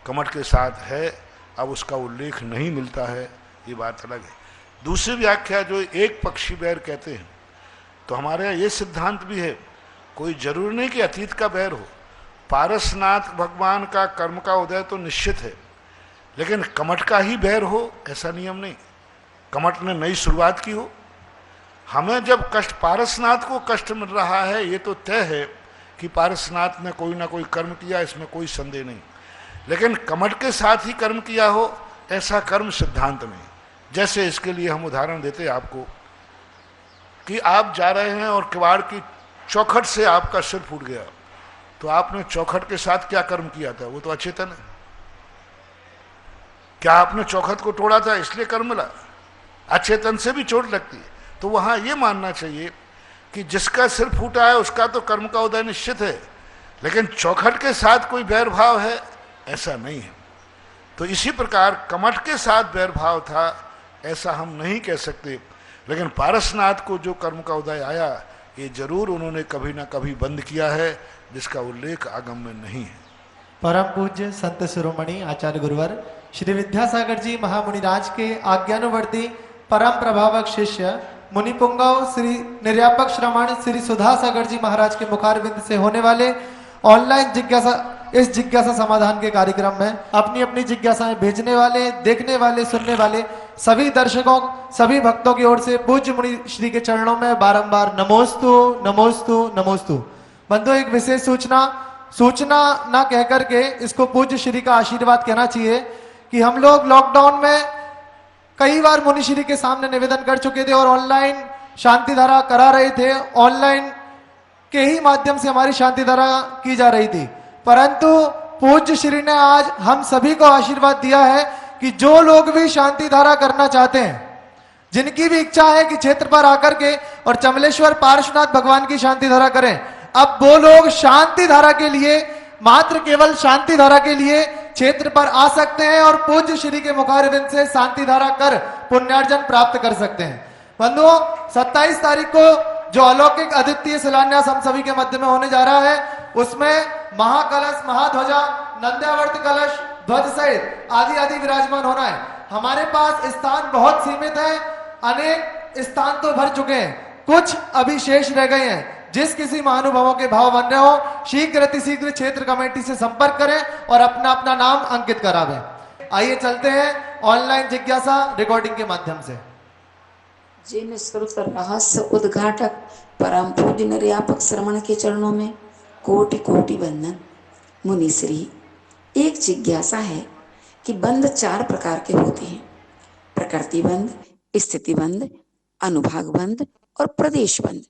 कमट के साथ है, अब उसका उल्लेख नहीं मिलता है, ये बात अलग है। दूसरी व्याख्या जो एक पक्षी बैर कहते हैं, तो हमारे यहाँ ये सिद्धांत भी है, कोई जरूर नहीं कि अतीत का बैर हो। पारसनाथ भगवान का कर्म का उदय तो निश्चित है, लेकिन कमट का ही बैर हो ऐसा नियम नहीं। कमट ने नई शुरुआत की हो। हमें जब कष्ट, पारसनाथ को कष्ट मिल रहा है, ये तो तय है कि पारसनाथ ने कोई ना कोई कर्म किया, इसमें कोई संदेह नहीं। लेकिन कमट के साथ ही कर्म किया हो ऐसा कर्म सिद्धांत नहीं। जैसे इसके लिए हम उदाहरण देते हैं आपको कि आप जा रहे हैं और किवाड़ की चौखट से आपका सिर फूट गया, तो आपने चौखट के साथ क्या कर्म किया था? वो तो अचेतन है। क्या आपने चौखट को तोड़ा था इसलिए कर्म मिला? अचेतन से भी चोट लगती है। तो वहां ये मानना चाहिए कि जिसका सिर फूटा है उसका तो कर्म का उदय निश्चित है, लेकिन चौखट के साथ कोई बैर भाव है ऐसा नहीं है। तो इसी प्रकार कमट के साथ बैर भाव था ऐसा हम नहीं कह सकते, लेकिन पारसनाथ को जो कर्म का उदय आया, ये जरूर उन्होंने कभी ना कभी बंद किया है, जिसका उल्लेख आगम में नहीं है। परम पूज्य संत शिरोमणि आचार्य गुरुवर श्री विद्यासागर जी महामुनिराज के आज्ञानुवर्ती परम प्रभावक शिष्य मुनि पुंगव श्री निर्यापक श्रमण श्री सुधा सागर जी महाराज के मुखारविंद से होने वाले ऑनलाइन जिज्ञासा, इस जिज्ञासा समाधान के कार्यक्रम में अपनी अपनी जिज्ञासाएं भेजने वाले, देखने वाले, सुनने वाले सभी दर्शकों, सभी भक्तों की ओर से पूज्य मुनि श्री के चरणों में बारंबार नमोस्तु नमोस्तु नमोस्तु। बंधु, एक विशेष सूचना ना कहकर के इसको पूज्य श्री का आशीर्वाद कहना चाहिए कि हम लोग लॉकडाउन में कई बार मुनि श्री के सामने निवेदन कर चुके थे और ऑनलाइन शांति धारा करा रहे थे, ऑनलाइन के ही माध्यम से हमारी शांति धारा की जा रही थी। परंतु पूज्य श्री ने आज हम सभी को आशीर्वाद दिया है कि जो लोग भी शांति धारा करना चाहते हैं, जिनकी भी इच्छा है कि क्षेत्र पर आकर के और चमलेश्वर पार्श्वनाथ भगवान की शांति धारा करें, अब वो लोग शांति धारा के लिए, मात्र केवल शांति धारा के लिए क्षेत्र पर आ सकते हैं और पूज्य श्री के मुखारविंद से शांति धारा कर पुण्यार्जन प्राप्त कर सकते हैं। बंधुओं, 27 तारीख को जो अलौकिक अद्वितीय शिलान्यास हम सभी के मध्य में होने जा रहा है, उसमें महाकलश, महाध्वजा, नंद्यावर्त कलश, ध्वज सहित आदि आदि विराजमान होना है। हमारे पास स्थान बहुत सीमित है, अनेक स्थान तो भर चुके हैं, कुछ अभी शेष रह गए हैं। जिस किसी महानुभावों के भाव बन रहे हो, शीघ्र अतिशीघ्र क्षेत्र कमेटी से संपर्क करें और अपना अपना नाम अंकित करावें। आइए चलते हैं ऑनलाइन जिज्ञासा रिकॉर्डिंग के माध्यम से। जिन श्रुत रहस्य उद्घाटक परम पूज्य निर्यापक श्रमण के चरणों में कोटि कोटि वंदन। मुनिश्री, एक जिज्ञासा है कि बंध 4 प्रकार के होते हैं: प्रकृति बंध, स्थिति बंध, अनुभाग बंध और प्रदेश बंध।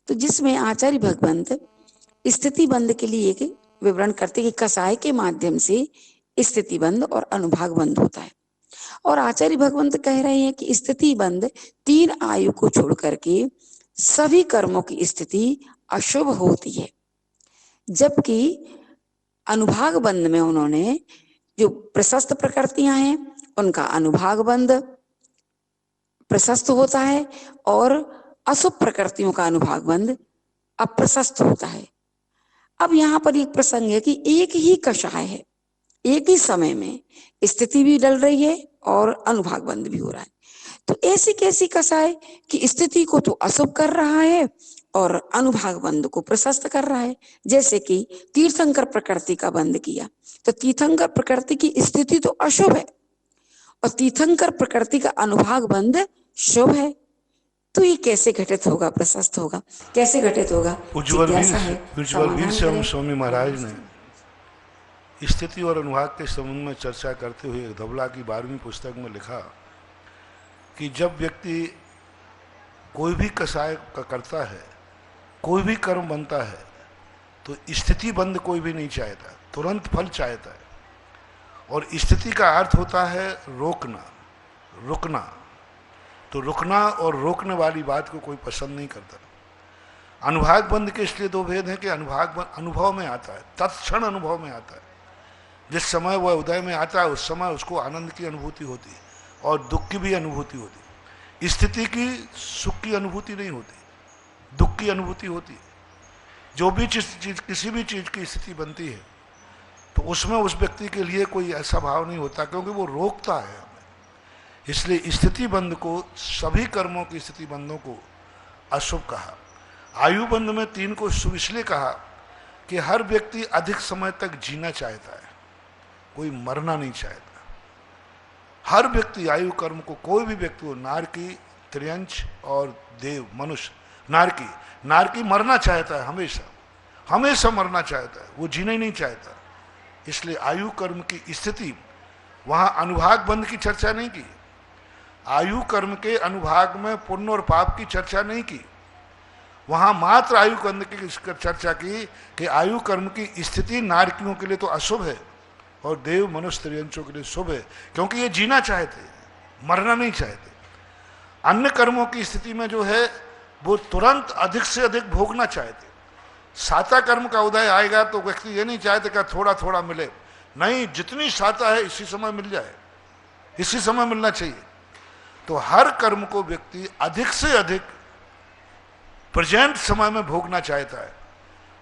तो जिसमें आचार्य भगवंत स्थिति बंध के लिए एक विवरण करते कि कसाय के माध्यम से स्थिति बंध और अनुभाग बंध होता है, और आचार्य भगवंत कह रहे हैं कि स्थिति बंध 3 आयु को छोड़ करके सभी कर्मों की स्थिति अशुभ होती है, जबकि अनुभाग बंध में उन्होंने जो प्रशस्त प्रकृतियां हैं उनका अनुभाग बंध प्रशस्त होता है और अशुभ प्रकृतियों का अनुभाग बंध अप्रशस्त होता है। अब यहाँ पर एक प्रसंग है कि एक ही कषाय है, एक ही समय में स्थिति भी डल रही है और अनुभाग बंध भी हो रहा है। तो ऐसी कैसी कषाय कि स्थिति को तो अशुभ कर रहा है और अनुभाग बंध को प्रशस्त कर रहा है। जैसे कि तीर्थंकर प्रकृति का बंध किया तो तीर्थंकर प्रकृति की स्थिति तो अशुभ है और तीर्थंकर प्रकृति का अनुभाग बंध शुभ है। तो ये कैसे घटित होगा, प्रशस्त होगा, कैसे घटित होगा? उज्ज्वल स्वामी महाराज ने स्थिति और अनुभाग के संबंध में चर्चा करते हुए धवला की 12वीं पुस्तक में लिखा कि जब व्यक्ति कोई भी कसाय का करता है, कोई भी कर्म बनता है, तो स्थिति बंद कोई भी नहीं चाहता, तुरंत फल चाहता है। और स्थिति का अर्थ होता है रोकना, रुकना। तो रुकना और रोकने वाली बात को कोई पसंद नहीं करता। अनुभाग बंध के इसलिए 2 भेद हैं कि अनुभाग बंध अनुभव में आता है, तत्क्षण अनुभव में आता है। जिस समय वह उदय में आता है उस समय उसको आनंद की अनुभूति होती है और दुख की भी अनुभूति होती है। स्थिति की सुख की अनुभूति नहीं होती, दुख की अनुभूति होती है। जो भी चीज किसी भी चीज की स्थिति बनती है तो उसमें उस व्यक्ति के लिए कोई ऐसा भाव नहीं होता, क्योंकि वो रोकता है हमें। इसलिए स्थिति बंध को, सभी कर्मों की स्थिति बंधों को अशुभ कहा। आयु बंध में 3 को शुभ इसलिए कहा कि हर व्यक्ति अधिक समय तक जीना चाहता है, कोई मरना नहीं चाहता। हर व्यक्ति आयु कर्म को, कोई भी व्यक्ति हो, नारकी, त्रियंच और देव, मनुष्य, नारकी मरना चाहता है, हमेशा मरना चाहता है, वो जीना ही नहीं चाहता। इसलिए आयु कर्म की स्थिति, वहां अनुभाग बंध की चर्चा नहीं की। आयु कर्म के अनुभाग में पुण्य और पाप की चर्चा नहीं की, वहां मात्र आयु कर्म की चर्चा की कि आयु कर्म की स्थिति नारकियों के लिए तो अशुभ है और देव, मनुष्य, त्रियंचों के लिए शुभ है, क्योंकि ये जीना चाहते, मरना नहीं चाहते। अन्य कर्मों की स्थिति में जो है वो तुरंत अधिक से अधिक भोगना चाहते। साता कर्म का उदय आएगा तो व्यक्ति ये नहीं चाहते कि थोड़ा थोड़ा मिले, नहीं, जितनी साता है इसी समय मिल जाए, इसी समय मिलना चाहिए। तो हर कर्म को व्यक्ति अधिक से अधिक प्रेजेंट समय में भोगना चाहता है,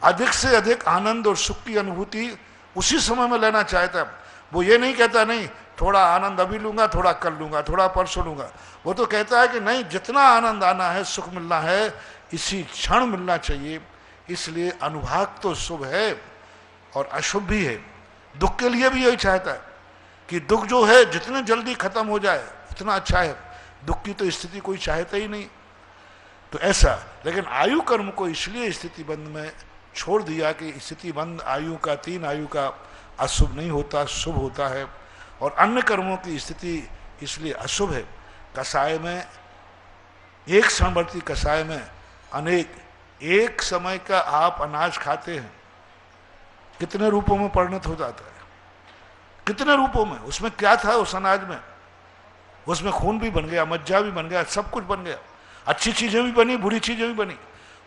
अधिक से अधिक आनंद और सुख की अनुभूति उसी समय में लेना चाहता है। वो ये नहीं कहता नहीं थोड़ा आनंद अभी लूंगा, थोड़ा कल लूंगा, थोड़ा परसों लूंगा। वो तो कहता है कि नहीं, जितना आनंद आना है, सुख मिलना है, इसी क्षण मिलना चाहिए। इसलिए अनुभाग तो शुभ है और अशुभ भी है। दुख के लिए भी यही चाहता है कि दुख जो है जितने जल्दी खत्म हो जाए उतना अच्छा है। दुख की तो स्थिति कोई चाहता ही नहीं। तो ऐसा, लेकिन आयु कर्म को इसलिए स्थिति बंद में छोड़ दिया कि स्थिति बंद आयु का, 3 आयु का अशुभ नहीं होता, शुभ होता है। और अन्य कर्मों की स्थिति इसलिए अशुभ है। कसाय में, एक क्षणवर्ती कसाय में अनेक, एक समय का आप अनाज खाते हैं, कितने रूपों में परिणत हो जाता है, कितने रूपों में। उसमें क्या था उस अनाज में? उसमें खून भी बन गया, मज्जा भी बन गया, सब कुछ बन गया। अच्छी चीजें भी बनी, बुरी चीजें भी बनी।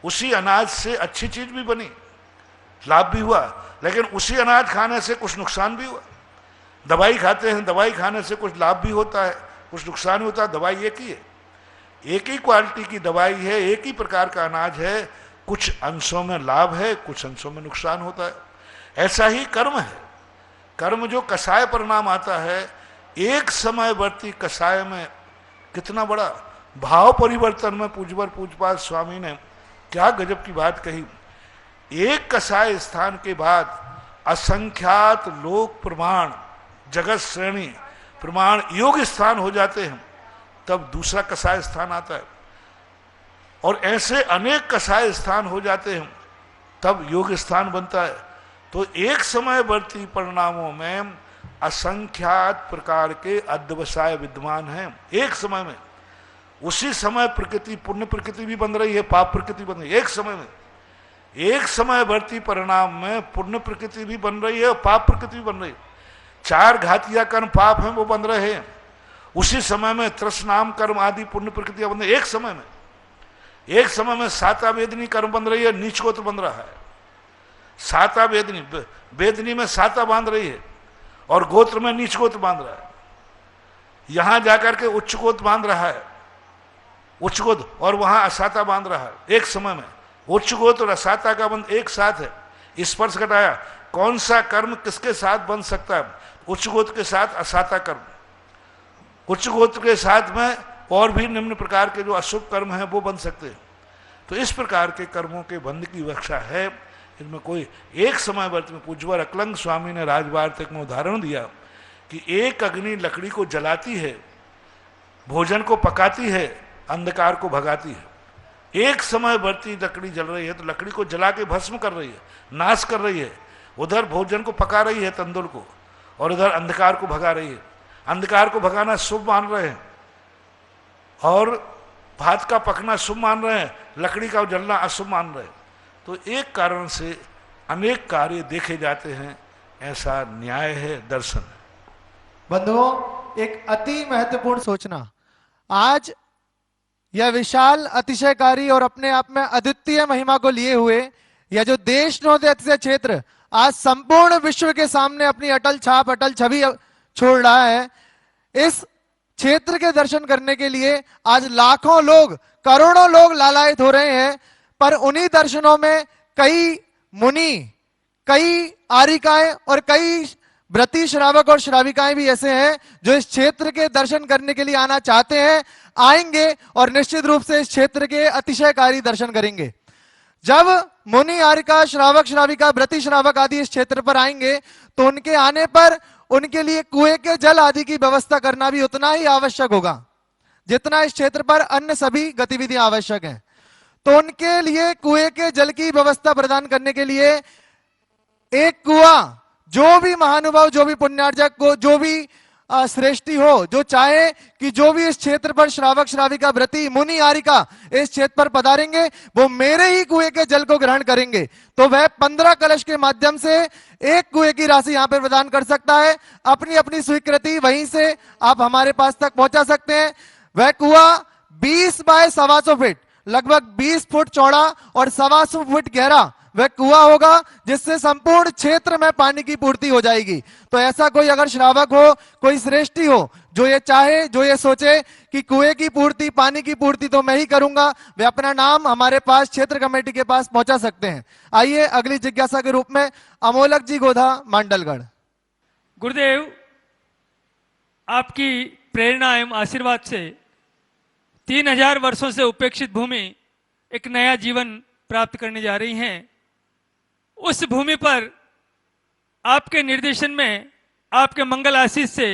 उसी अनाज से अच्छी चीज भी बनी, लाभ भी हुआ, लेकिन उसी अनाज खाने से कुछ नुकसान भी हुआ। दवाई खाते हैं, दवाई खाने से कुछ लाभ भी होता है, कुछ नुकसान भी होता है। दवाई एक ही है, एक ही क्वालिटी की दवाई है, एक ही प्रकार का अनाज है, कुछ अंशों में लाभ है, कुछ अंशों में नुकसान होता है। ऐसा ही कर्म है। कर्म जो कसाय परिणाम आता है, एक समयवर्ती कसाय में कितना बड़ा भाव परिवर्तन में पूज्यवर पूज्यपाद स्वामी ने क्या गजब की बात कही। एक कसाय स्थान के बाद असंख्यात लोक प्रमाण, जगत श्रेणी प्रमाण योग स्थान हो जाते हैं, तब दूसरा कसाय स्थान आता है। और ऐसे अनेक कसाय स्थान हो जाते हैं, तब योग स्थान बनता है। तो एक समयवर्ती परिणामों में असंख्यात प्रकार के अध्यवसाय विद्यमान हैं एक समय में। उसी समय प्रकृति, पुण्य प्रकृति भी बन रही है, पाप प्रकृति बन रही है एक समय में। एक समयवर्ती परिणाम में पुण्य प्रकृति भी बन रही है और पाप प्रकृति भी बन रही है। 4 घातिया कर्म पाप हैं वो बन रहे हैं उसी समय में। तृष्णाम कर्म आदि पुण्य प्रकृतियां बन रही है एक समय में। एक समय में साता वेदनी कर्म बन रही है, नीच गोत्र बन रहा है। साता वेदनी, वेदनी में साता बांध रही है और गोत्र में नीच गोत्र बांध रहा है। यहां जाकर के उच्च गोत्र बांध रहा है, उच्च गोत्र, और वहां असाता बांध रहा है एक समय में। उच्च गोत्र और असाता का बंध एक साथ है। स्पर्श घटाया, कौन सा कर्म किसके साथ बन सकता है? उच्च गोत्र के साथ असाता कर्म, उच्च गोत्र के साथ में और भी निम्न प्रकार के जो अशुभ कर्म हैं वो बन सकते हैं। तो इस प्रकार के कर्मों के बंध की व्याख्या है। इनमें कोई एक समयवर्त में पूज्यवर अकलंग स्वामी ने राजवार्तिक में उदाहरण दिया कि एक अग्नि लकड़ी को जलाती है, भोजन को पकाती है, अंधकार को भगाती है। एक समयवर्ती लकड़ी जल रही है तो लकड़ी को जला के भस्म कर रही है, नाश कर रही है। उधर भोजन को पका रही है, तंदूर को, और उधर अंधकार को भगा रही है। अंधकार को भगाना शुभ मान रहे हैं और भात का पकना शुभ मान रहे हैं, लकड़ी का जलना अशुभ मान रहे हैं। तो एक कारण से अनेक कार्य देखे जाते हैं, ऐसा न्याय है, दर्शन है। बंधुओं, एक अति महत्वपूर्ण सोचना, आज यह विशाल, अतिशयकारी और अपने आप में अद्वितीय महिमा को लिए हुए यह जो देश नोदय अतिशय क्षेत्र आज संपूर्ण विश्व के सामने अपनी अटल छाप, अटल छवि छोड़ रहा है। इस क्षेत्र के दर्शन करने के लिए आज लाखों लोग, करोड़ों लोग लालायित हो रहे हैं। पर उन्हीं दर्शनों में कई मुनि, कई आरिकाएं और कई व्रती श्रावक और श्राविकाएं भी ऐसे हैं जो इस क्षेत्र के दर्शन करने के लिए आना चाहते हैं, आएंगे और निश्चित रूप से इस क्षेत्र के अतिशयकारी दर्शन करेंगे। जब मुनि, आरिका, श्रावक, श्राविका, व्रती श्रावक आदि इस क्षेत्र पर आएंगे तो उनके आने पर उनके लिए कुएं के जल आदि की व्यवस्था करना भी उतना ही आवश्यक होगा जितना इस क्षेत्र पर अन्य सभी गतिविधियां आवश्यक हैं। तो उनके लिए कुएं के जल की व्यवस्था प्रदान करने के लिए एक कुआं, जो भी महानुभाव, जो भी पुण्यार्जक को, जो भी श्रेष्ठी हो, जो चाहे कि जो भी इस क्षेत्र पर श्रावक, श्राविका, व्रती, मुनि, आरिका इस क्षेत्र पर पधारेंगे वो मेरे ही कुएं के जल को ग्रहण करेंगे। तो वह 15 कलश के माध्यम से एक कुएं की राशि यहां पर प्रदान कर सकता है। अपनी अपनी स्वीकृति वहीं से आप हमारे पास तक पहुंचा सकते हैं। वह कुआं 20 बाय 125 फीट, लगभग 20 फुट चौड़ा और 125 फुट गहरा वह कुआं होगा जिससे संपूर्ण क्षेत्र में पानी की पूर्ति हो जाएगी। तो ऐसा कोई अगर श्रावक हो, कोई श्रेष्ठी हो जो ये चाहे, जो ये सोचे कि कुएं की पूर्ति, पानी की पूर्ति तो मैं ही करूंगा, वे अपना नाम हमारे पास क्षेत्र कमेटी के पास पहुंचा सकते हैं। आइए अगली जिज्ञासा के रूप में अमोलक जी गोधा, मांडलगढ़। गुरुदेव, आपकी प्रेरणा एवं आशीर्वाद से 3000 वर्षों से उपेक्षित भूमि एक नया जीवन प्राप्त करने जा रही हैं। उस भूमि पर आपके निर्देशन में, आपके मंगल आशीष से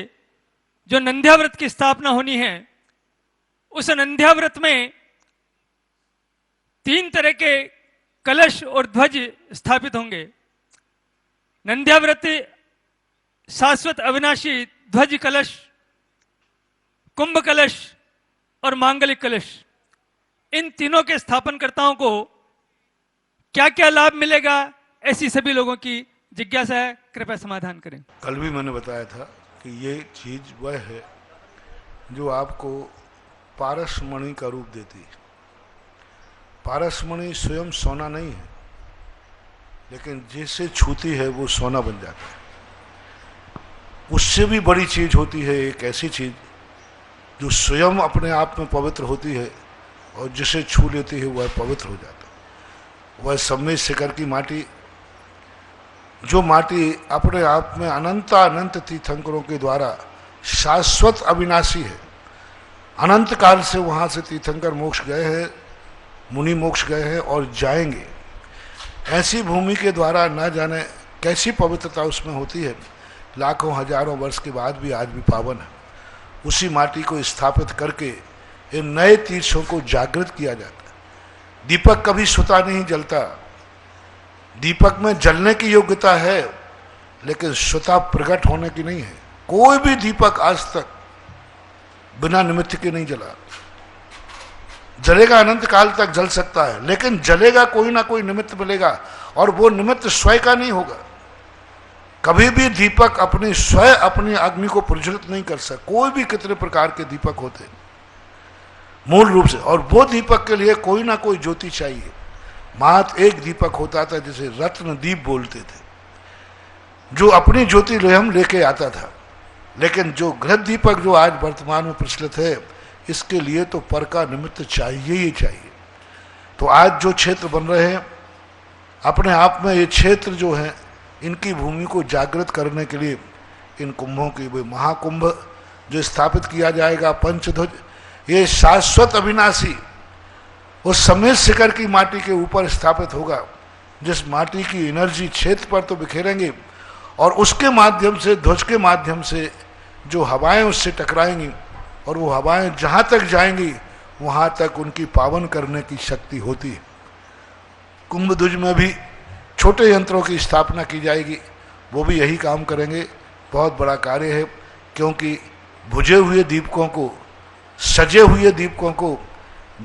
जो नंद्याव्रत की स्थापना होनी है, उस नंद्याव्रत में 3 तरह के कलश और ध्वज स्थापित होंगे। नंद्याव्रत शाश्वत अविनाशी ध्वज कलश, कुंभ कलश और मांगलिक कलश, इन तीनों के स्थापनकर्ताओं को क्या क्या लाभ मिलेगा, ऐसी सभी लोगों की जिज्ञासा है। कृपया समाधान करें। कल भी मैंने बताया था कि ये चीज वह है जो आपको पारसमणि का रूप देती है। पारसमणि स्वयं सोना नहीं है, लेकिन जिसे छूती है वो सोना बन जाता है। उससे भी बड़ी चीज होती है एक ऐसी चीज जो स्वयं अपने आप में पवित्र होती है और जिसे छू लेती है वह पवित्र हो जाता है। वह सम्मेद शिखर की माटी, जो माटी अपने आप में अनंत तीर्थंकरों के द्वारा शाश्वत अविनाशी है। अनंत काल से वहाँ से तीर्थंकर मोक्ष गए हैं, मुनि मोक्ष गए हैं और जाएंगे। ऐसी भूमि के द्वारा न जाने कैसी पवित्रता उसमें होती है, लाखों हजारों वर्ष के बाद भी आज भी पावन है। उसी माटी को स्थापित करके इन नए तीर्थों को जागृत किया जाता है। दीपक कभी सुता नहीं जलता, दीपक में जलने की योग्यता है लेकिन सुता प्रकट होने की नहीं है। कोई भी दीपक आज तक बिना निमित्त के नहीं जला। जलेगा, अनंत काल तक जल सकता है, लेकिन जलेगा कोई ना कोई निमित्त मिलेगा और वो निमित्त स्वयं का नहीं होगा। कभी भी दीपक अपनी स्वयं अपनी अग्नि को प्रज्वलित नहीं कर सकता। कोई भी कितने प्रकार के दीपक होते हैं मूल रूप से, और वो दीपक के लिए कोई ना कोई ज्योति चाहिए। मात्र एक दीपक होता था जिसे रत्न दीप बोलते थे, जो अपनी ज्योति स्वयं लेके आता था। लेकिन जो घृत दीपक जो आज वर्तमान में प्रचलित है, इसके लिए तो पर का निमित्त चाहिए ही चाहिए। तो आज जो क्षेत्र बन रहे हैं, अपने आप में ये क्षेत्र जो है, इनकी भूमि को जागृत करने के लिए इन कुंभों की, वे महाकुंभ जो स्थापित किया जाएगा, पंचध्वज, ये शाश्वत अविनाशी उस सम्मेद शिखर की माटी के ऊपर स्थापित होगा, जिस माटी की एनर्जी क्षेत्र पर तो बिखेरेंगे और उसके माध्यम से, ध्वज के माध्यम से जो हवाएं उससे टकराएंगी और वो हवाएं जहाँ तक जाएंगी वहाँ तक उनकी पावन करने की शक्ति होती है। कुंभ ध्वज में भी छोटे यंत्रों की स्थापना की जाएगी, वो भी यही काम करेंगे। बहुत बड़ा कार्य है, क्योंकि बुझे हुए दीपकों को, सजे हुए दीपकों को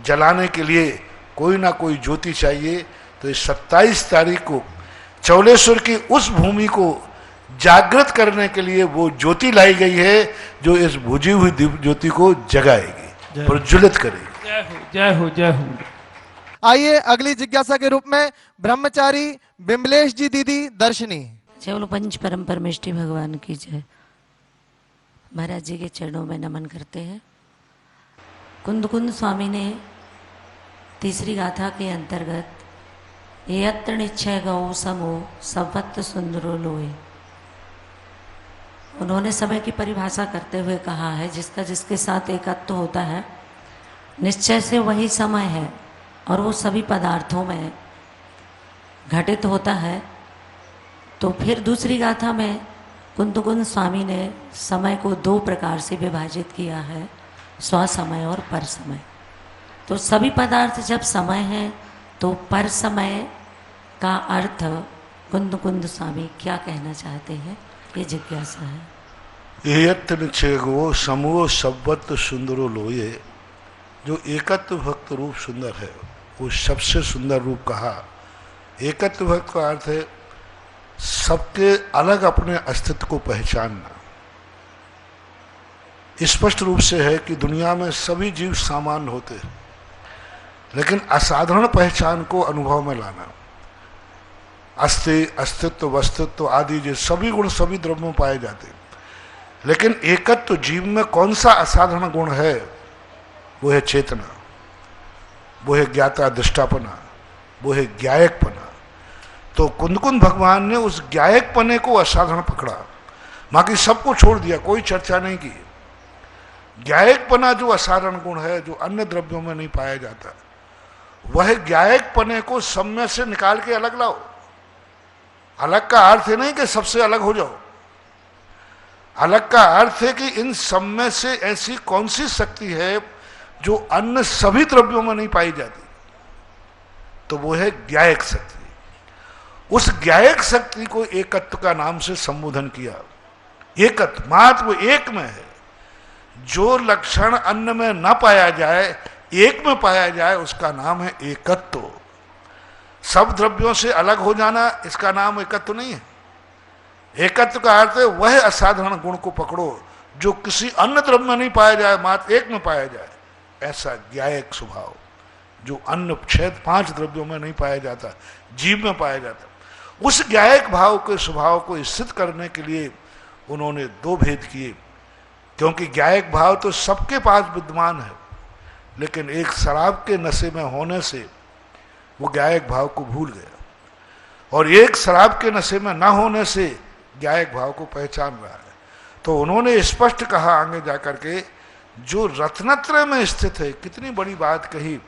जलाने के लिए कोई ना कोई ज्योति चाहिए। तो इस 27 तारीख को चौलेश्वर की उस भूमि को जागृत करने के लिए वो ज्योति लाई गई है, जो इस बुझी हुई दीप ज्योति को जगाएगी, प्रज्वलित करेगी। जय हो, जय हो, जय हो। आइए अगली जिज्ञासा के रूप में ब्रह्मचारी बिमलेश जी दीदी, दर्शनी। जय बोलो पंच परम परमेष्टि भगवान की जय। महाराज जी के चरणों में नमन करते हैं। कुंद स्वामी ने तीसरी गाथा के अंतर्गत यत्र निश्चय गौ समो सवत्त सुंदरो लोए, उन्होंने समय की परिभाषा करते हुए कहा है, जिसका जिसके साथ एकत्व होता है, निश्चय से वही समय है और वो सभी पदार्थों में घटित होता है। तो फिर दूसरी गाथा में कुंद स्वामी ने समय को 2 प्रकार से विभाजित किया है, स्व समय और पर समय। तो सभी पदार्थ जब समय है तो पर समय का अर्थ कुंद स्वामी क्या कहना चाहते हैं, ये जिज्ञासा है। यत्र निश्चय गो समूह सवत्त सुंदरो लोये, जो एकत्व भक्त रूप सुंदर है, वो सबसे सुंदर रूप कहा। एकत्व भक्त का अर्थ है सबके अलग अपने अस्तित्व को पहचानना। स्पष्ट रूप से है कि दुनिया में सभी जीव सामान्य होते हैं, लेकिन असाधारण पहचान को अनुभव में लाना। अस्थि, अस्तित्व, वस्तुत्व आदि जो सभी गुण सभी द्रव्यों में पाए जाते हैं। लेकिन एकत्व जीव में कौन सा असाधारण गुण है? वो है चेतना, वो है ज्ञाता दृष्टापना, वो है ज्ञायकपना। तो कुंद भगवान ने उस ज्ञायकपने को असाधारण पकड़ा, बाकी सबको छोड़ दिया, कोई चर्चा नहीं की। ज्ञायकपना जो असाधारण गुण है, जो अन्य द्रव्यों में नहीं पाया जाता, वह ज्ञायकपने को सम्य से निकाल के अलग लाओ। अलग का अर्थ है नहीं कि सबसे अलग हो जाओ, अलग का अर्थ है कि इन सम्य से ऐसी कौन सी शक्ति है जो अन्य सभी द्रव्यों में नहीं पाई जाती, तो वो है ज्ञायक शक्ति। उस ज्ञायक शक्ति को एकत्व का नाम से संबोधन किया। एकत्व मात्र वो एक में है, जो लक्षण अन्य में न पाया जाए एक में पाया जाए, उसका नाम है एकत्व। सब द्रव्यों से अलग हो जाना, इसका नाम एकत्व नहीं है। एकत्व का अर्थ है वह असाधारण गुण को पकड़ो जो किसी अन्य द्रव्य में नहीं पाया जाए, मात्र एक में पाया जाए। ऐसा ज्ञायक स्वभाव जो अन्य 6-5 द्रव्यों में नहीं पाया जाता, जीव में पाया जाता, उस ज्ञायक भाव के स्वभाव को स्थित करने के लिए उन्होंने 2 भेद किए। क्योंकि ज्ञायक भाव तो सबके पास विद्यमान है, लेकिन एक शराब के नशे में होने से वो ज्ञायक भाव को भूल गया, और एक शराब के नशे में न होने से ज्ञायक भाव को पहचान रहा है। तो उन्होंने स्पष्ट कहा आगे जाकर के, जो रत्नत्रय में स्थित है। कितनी बड़ी बात कही।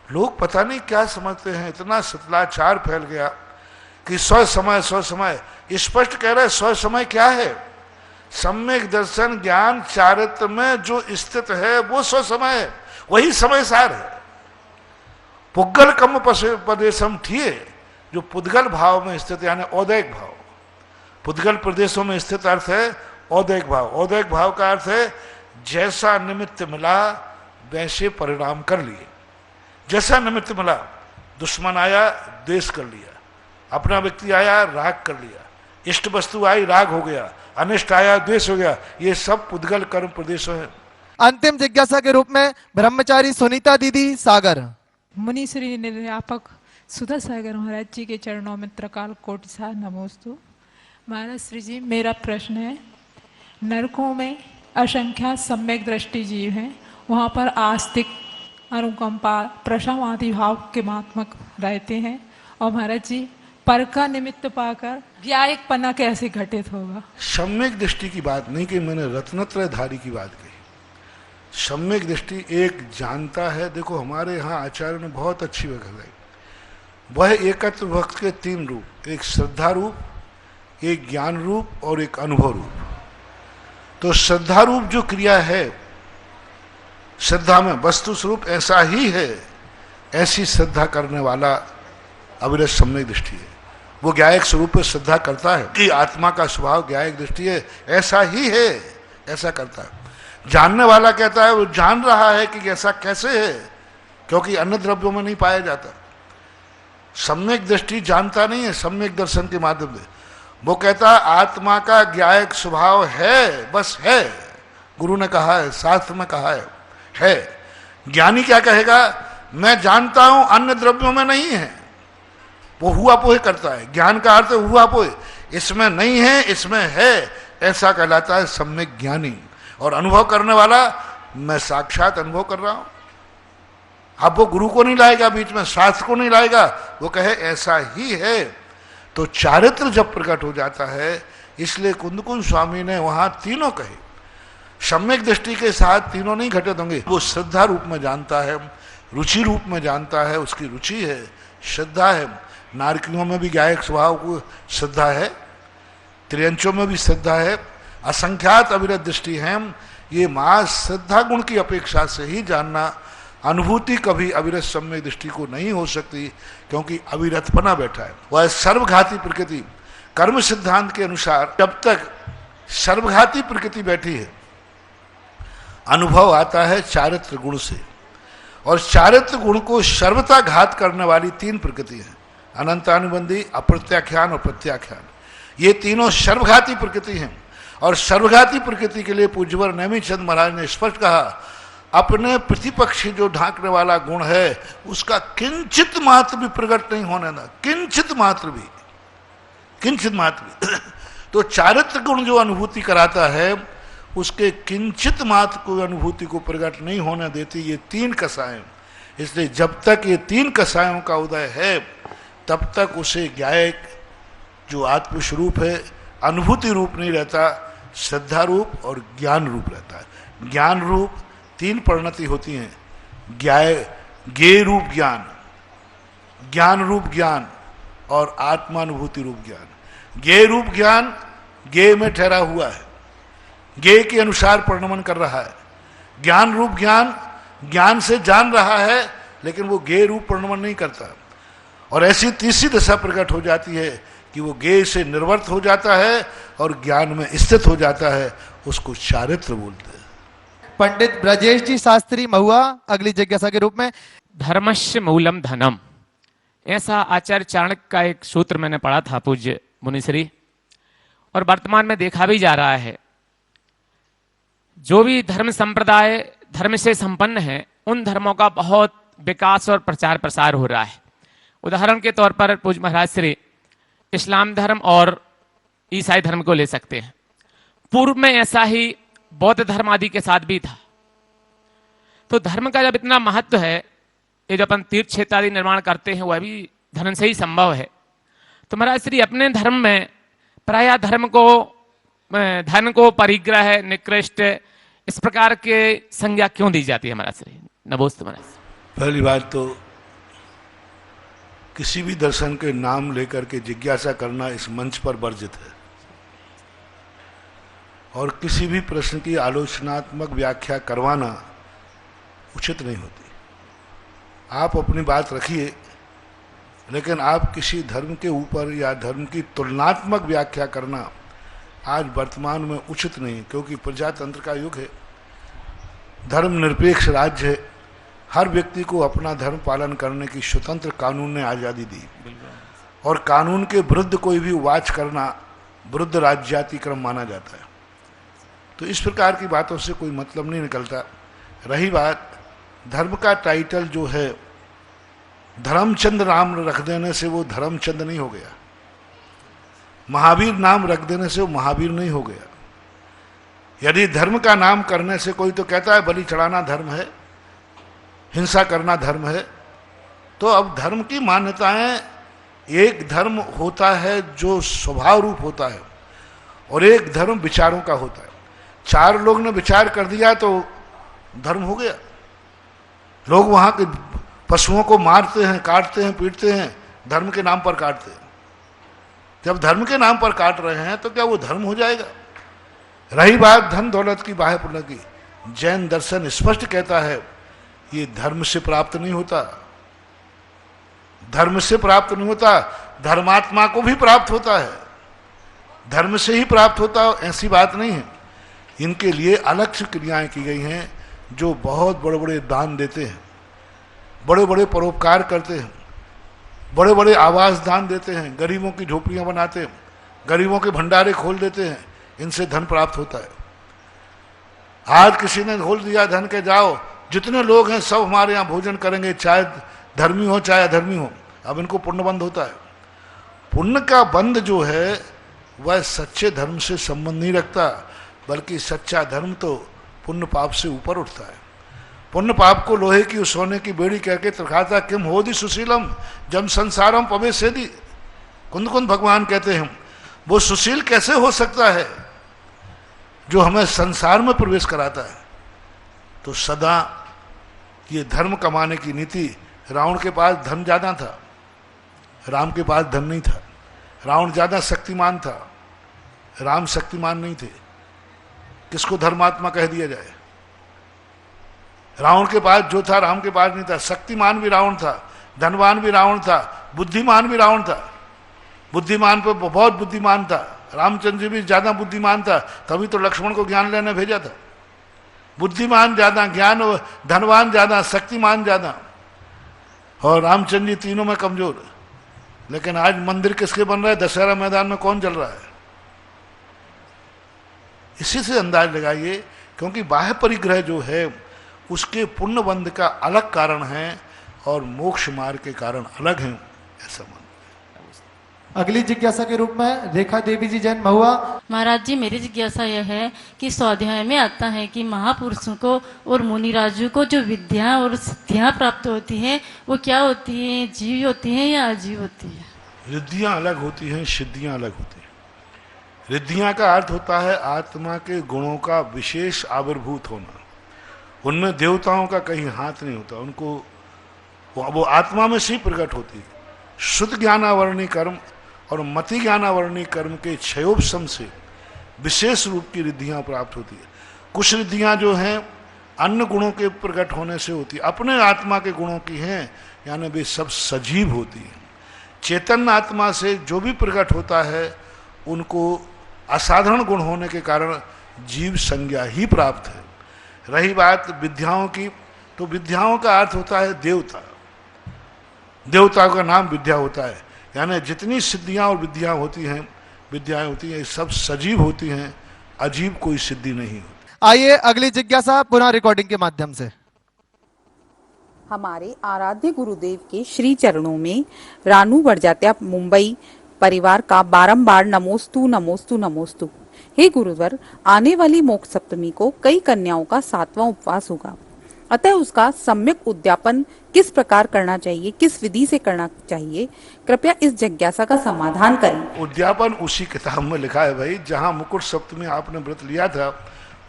लोग पता नहीं क्या समझते हैं, इतना सतलाचार फैल गया कि स्व समय स्व समय। स्पष्ट कह रहे स्व समय क्या है? सम्यक दर्शन ज्ञान चारित्र में जो स्थित है वो स्व समय है, वही समय सार है। पुद्गल कम प्रदेशम ठिए, जो पुद्गल भाव में स्थित यानी औदैक भाव, पुद्गल प्रदेशों में स्थित अर्थ है औदैक भाव। औदैक भाव का अर्थ है जैसा निमित्त मिला वैसे परिणाम कर लिए। जैसा निमित्त मिला, दुश्मन आया द्वेष कर लिया, अपना व्यक्ति आया राग कर लिया, इष्ट वस्तु आई राग हो गया, अनिष्ट आया द्वेष हो गया। ये सब पुद्गल कर्म प्रदेशों है। अंतिम जिज्ञासा के रूप में ब्रह्मचारी सुनीता दीदी सागर। मुनि श्री निर्यापक सुधा सागर महाराज जी के चरणों में त्रकाल कोटि सा नमोस्तु। महाराज श्री जी, मेरा प्रश्न है, नरकों में असंख्या सम्यक दृष्टि जीव हैं, वहाँ पर आस्तिक अनुकंपा प्रशम भाव के मात्मक रहते हैं, और महाराज जी पर का निमित्त पाकर ज्ञायकपना कैसे घटित होगा? सम्यक दृष्टि की बात नहीं की, मैंने रत्नत्रयधारी की बात कही। सम्यक दृष्टि एक जानता है। देखो हमारे यहाँ आचार्य ने बहुत अच्छी व्याख्या दी। वह एकत्व भक्त के 3 रूप, एक श्रद्धा रूप, एक ज्ञान रूप और एक अनुभव रूप। तो श्रद्धा रूप जो क्रिया है, श्रद्धा में वस्तु स्वरूप ऐसा ही है, ऐसी श्रद्धा करने वाला अविरत सम्यक दृष्टि है। वो ज्ञायक स्वरूप पर श्रद्धा करता है कि आत्मा का स्वभाव ज्ञायक दृष्टि है, ऐसा ही है, ऐसा करता है। जानने वाला कहता है वो जान रहा है कि ऐसा कैसे है, क्योंकि अन्य द्रव्यों में नहीं पाया जाता। सम्यक दृष्टि जानता नहीं है, सम्यक दर्शन के माध्यम से वो कहता है आत्मा का ज्ञायक स्वभाव है, बस है। गुरु ने कहा है, शास्त्र में कहा है। ज्ञानी क्या कहेगा? मैं जानता हूं अन्य द्रव्यों में नहीं है। वो हुआ पोहे करता है। ज्ञान का अर्थ हुआ पोहे, इसमें नहीं है इसमें है, ऐसा कहलाता है सम्यक ज्ञानी। और अनुभव करने वाला, मैं साक्षात अनुभव कर रहा हूं। अब वो गुरु को नहीं लाएगा बीच में, शास्त्र को नहीं लाएगा, वो कहे ऐसा ही है। तो चारित्र जब प्रकट हो जाता है, इसलिए कुंद स्वामी ने वहां तीनों कहे। सम्यक दृष्टि के साथ तीनों नहीं घटित होंगे। वो श्रद्धा रूप में जानता है, रुचि रूप में जानता है, उसकी रुचि है, श्रद्धा है। नारकियों में भी ज्ञायक स्वभाव को श्रद्धा है, त्रियंचों में भी श्रद्धा है, असंख्यात अविरत दृष्टि है। ये मां श्रद्धा गुण की अपेक्षा से ही जानना। अनुभूति कभी अविरत सम्यक दृष्टि को नहीं हो सकती, क्योंकि अविरतपना बैठा है। वह सर्वघाती प्रकृति कर्म सिद्धांत के अनुसार जब तक सर्वघाती प्रकृति बैठी है, अनुभव आता है चारित्र गुण से। और चारित्र गुण को सर्वता घात करने वाली 3 प्रकृति है, अनंतानुबंधी, अप्रत्याख्यान और प्रत्याख्यान। ये तीनों सर्वघाती प्रकृति हैं। और सर्वघाती प्रकृति के लिए पूज्यवर नेमिचंद महाराज ने स्पष्ट कहा, अपने प्रतिपक्षी जो ढांकने वाला गुण है, उसका किंचित मात्र भी प्रकट नहीं होने देना, किंचित मात्र भी। किंचित मात्र। तो चारित्र गुण जो अनुभूति कराता है उसके किंचित मात्र कोई अनुभूति को प्रकट नहीं होने देती ये तीन कसाय। इसलिए जब तक ये तीन कसायों का उदय है तब तक उसे ज्ञायक जो आत्मस्वरूप है अनुभूति रूप नहीं रहता, श्रद्धा रूप और ज्ञान रूप रहता है। ज्ञान रूप तीन परिणति होती हैं, ज्ञेय रूप ज्ञान, ज्ञान रूप ज्ञान और आत्मानुभूति रूप ज्ञान। ज्ञेय रूप ज्ञान ज्ञेय में ठहरा हुआ है, ज्ञेय के अनुसार परिणमन कर रहा है। ज्ञान रूप ज्ञान ज्ञान से जान रहा है लेकिन वो ज्ञेय रूप परिणमन नहीं करता। और ऐसी तीसरी दशा प्रकट हो जाती है कि वो ज्ञेय से निर्वर्त हो जाता है और ज्ञान में स्थित हो जाता है, उसको चारित्र बोलते हैं। पंडित ब्रजेश जी शास्त्री महुआ अगली जिज्ञासा के रूप में। धर्मस्य मूलम धनम, ऐसा आचार्य चाणक्य का एक सूत्र मैंने पढ़ा था पूज्य मुनिश्री, और वर्तमान में देखा भी जा रहा है जो भी धर्म संप्रदाय धर्म से संपन्न है उन धर्मों का बहुत विकास और प्रचार प्रसार हो रहा है। उदाहरण के तौर पर पूज्य महाराज श्री इस्लाम धर्म और ईसाई धर्म को ले सकते हैं। पूर्व में ऐसा ही बौद्ध धर्म आदि के साथ भी था। तो धर्म का जब इतना महत्व है, ये जो अपन तीर्थ क्षेत्र आदि निर्माण करते हैं वह भी धर्म से ही संभव है। तो महाराज श्री अपने धर्म में प्रायः धर्म को धन को परिग्रह निकृष्ट इस प्रकार के संज्ञा क्यों दी जाती है महाराज श्री? नमोस्तु महाराज। पहली बात तो किसी भी दर्शन के नाम लेकर के जिज्ञासा करना इस मंच पर वर्जित है और किसी भी प्रश्न की आलोचनात्मक व्याख्या करवाना उचित नहीं होती। आप अपनी बात रखिए लेकिन आप किसी धर्म के ऊपर या धर्म की तुलनात्मक व्याख्या करना आज वर्तमान में उचित नहीं, क्योंकि प्रजातंत्र का युग है, धर्म निरपेक्ष राज्य है, हर व्यक्ति को अपना धर्म पालन करने की स्वतंत्र कानून ने आज़ादी दी और कानून के विरुद्ध कोई भी वाच करना विरुद्ध राज्यातिक्रम माना जाता है। तो इस प्रकार की बातों से कोई मतलब नहीं निकलता। रही बात धर्म का टाइटल जो है धर्मचंद नाम रख देने से वो धर्मचंद नहीं हो गया, महावीर नाम रख देने से वो महावीर नहीं हो गया। यदि धर्म का नाम करने से कोई तो कहता है बलि चढ़ाना धर्म है, हिंसा करना धर्म है, तो अब धर्म की मान्यताएं एक धर्म होता है जो स्वभाव रूप होता है और एक धर्म विचारों का होता है। चार लोग ने विचार कर दिया तो धर्म हो गया। लोग वहां के पशुओं को मारते हैं, काटते हैं, पीटते हैं, धर्म के नाम पर काटते हैं। जब धर्म के नाम पर काट रहे हैं तो क्या वो धर्म हो जाएगा? रही बात धन दौलत की बाह्य पुण्य की, जैन दर्शन स्पष्ट कहता है ये धर्म से प्राप्त नहीं होता, धर्म से प्राप्त नहीं होता, धर्मात्मा को भी प्राप्त होता है, धर्म से ही प्राप्त होता है, ऐसी बात नहीं है। इनके लिए अलग से क्रियाएं की गई हैं। जो बहुत बड़े बड़े दान देते हैं, बड़े बड़े परोपकार करते हैं, बड़े बड़े आवास दान देते हैं, गरीबों की झोपड़ियां बनाते हैं, गरीबों के भंडारे खोल देते हैं, इनसे धन प्राप्त होता है। आज किसी ने खोल दिया धन के जाओ जितने लोग हैं सब हमारे यहाँ भोजन करेंगे, चाहे धर्मी हो चाहे अधर्मी हो, अब इनको पुण्य बंध होता है। पुण्य का बंध जो है वह सच्चे धर्म से संबंध नहीं रखता, बल्कि सच्चा धर्म तो पुण्य पाप से ऊपर उठता है। पुण्य पाप को लोहे की सोने की बेड़ी कह के त्रिखाता किम होदि सुशीलम जम संसारम पवे सेदी। कुंद कुंद भगवान कहते हैं वो सुशील कैसे हो सकता है जो हमें संसार में प्रवेश कराता है। तो सदा ये धर्म कमाने की नीति, रावण के पास धन ज्यादा था, राम के पास धन नहीं था। रावण ज्यादा शक्तिमान था, राम शक्तिमान नहीं थे। किसको धर्मात्मा कह दिया जाए? रावण के पास जो था राम के पास नहीं था। शक्तिमान भी रावण था, धनवान भी रावण था, बुद्धिमान भी रावण था। बुद्धिमान पे बहुत बुद्धिमान था, रामचंद्र जी भी ज्यादा बुद्धिमान था, तभी तो लक्ष्मण को ज्ञान लेने भेजा था। बुद्धिमान ज्यादा, ज्ञान धनवान ज्यादा, शक्तिमान ज्यादा, और रामचंद्र जी तीनों में कमजोर। लेकिन आज मंदिर किसके बन रहा है? दशहरा मैदान में कौन जल रहा है? इसी से अंदाज लगाइए, क्योंकि बाह्य परिग्रह जो है उसके पुण्य बंध का अलग कारण है और मोक्ष मार्ग के कारण अलग हैं, ऐसा मान। अगली जिज्ञासा के रूप में रेखा देवी जी जैन महुआ। महाराज जी, मेरी जिज्ञासा यह है कि स्वाध्याय में आता है कि महापुरुषों को और मुनिराजों को जो विद्या और सिद्धियां प्राप्त होती हैं वो क्या होती हैं, जीव होती हैं या अजीव होती है? रिद्धियां अलग होती हैं, सिद्धियां अलग होती हैं। रिद्धियां का अर्थ होता है आत्मा के गुणों का विशेष आविर्भूत होना। उनमें देवताओं का कहीं हाथ नहीं होता, उनको वो आत्मा में से ही प्रकट होती है। शुद्ध ज्ञानावरणी कर्म और मति ज्ञानावरणी कर्म के क्षयोपशम से विशेष रूप की रिद्धियां प्राप्त होती है। कुछ रिद्धियां जो हैं अन्य गुणों के प्रकट होने से होती है, अपने आत्मा के गुणों की हैं, यानी वे सब सजीव होती हैं। चैतन्य आत्मा से जो भी प्रकट होता है उनको असाधारण गुण होने के कारण जीव संज्ञा ही प्राप्त है। रही बात विद्याओं की, तो विद्याओं का अर्थ होता है देवता। देवताओं का नाम विद्या होता है, यानी जितनी सिद्धियां और विद्याएं होती हैं सब सजीव होती हैं, अजीब कोई सिद्धि नहीं होती। आइए अगली जिज्ञासा पुनः रिकॉर्डिंग के माध्यम से। हमारे आराध्य गुरुदेव के श्री चरणों में रानू बड़जात्या मुंबई परिवार का बारंबार नमोस्तु नमोस्तु नमोस्तु। हे गुरुवर, आने वाली मोक्ष सप्तमी को कई कन्याओं का 7वां उपवास होगा, अतः उसका सम्यक उद्यापन किस प्रकार करना चाहिए, किस विधि से करना चाहिए, कृपया इस जिज्ञासा का समाधान करें। उद्यापन उसी किताब में लिखा है भाई, जहाँ मुकुट सप्तमी आपने व्रत लिया था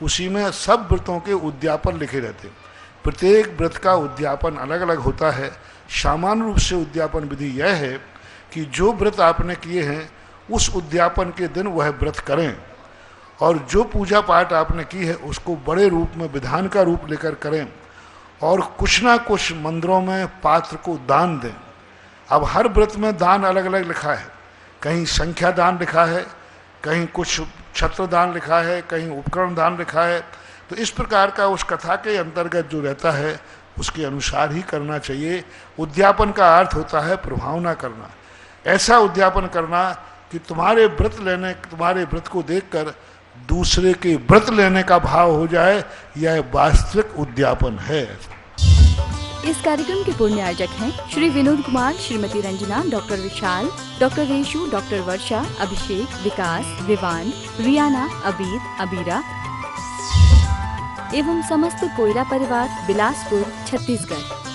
उसी में सब व्रतों के उद्यापन लिखे रहते। प्रत्येक व्रत का उद्यापन अलग अलग होता है। सामान्य रूप से उद्यापन विधि यह है कि जो व्रत आपने किए हैं उस उद्यापन के दिन वह व्रत करें, और जो पूजा पाठ आपने की है उसको बड़े रूप में विधान का रूप लेकर करें, और कुछ ना कुछ मंदिरों में पात्र को दान दें। अब हर व्रत में दान अलग अलग लिखा है, कहीं संख्या दान लिखा है, कहीं कुछ छत्र दान लिखा है, कहीं उपकरण दान लिखा है। तो इस प्रकार का उस कथा के अंतर्गत जो रहता है उसके अनुसार ही करना चाहिए। उद्यापन का अर्थ होता है प्रभावना करना, ऐसा उद्यापन करना कि तुम्हारे व्रत को देखकर दूसरे के व्रत लेने का भाव हो जाए, यह वास्तविक उद्यापन है। इस कार्यक्रम के पुण्य आयोजक हैं श्री विनोद कुमार, श्रीमती रंजना, डॉक्टर विशाल, डॉक्टर रेशु, डॉक्टर वर्षा, अभिषेक, विकास, विवान, रियाना, अबीद, अबीरा एवं समस्त कोयला परिवार, बिलासपुर, छत्तीसगढ़।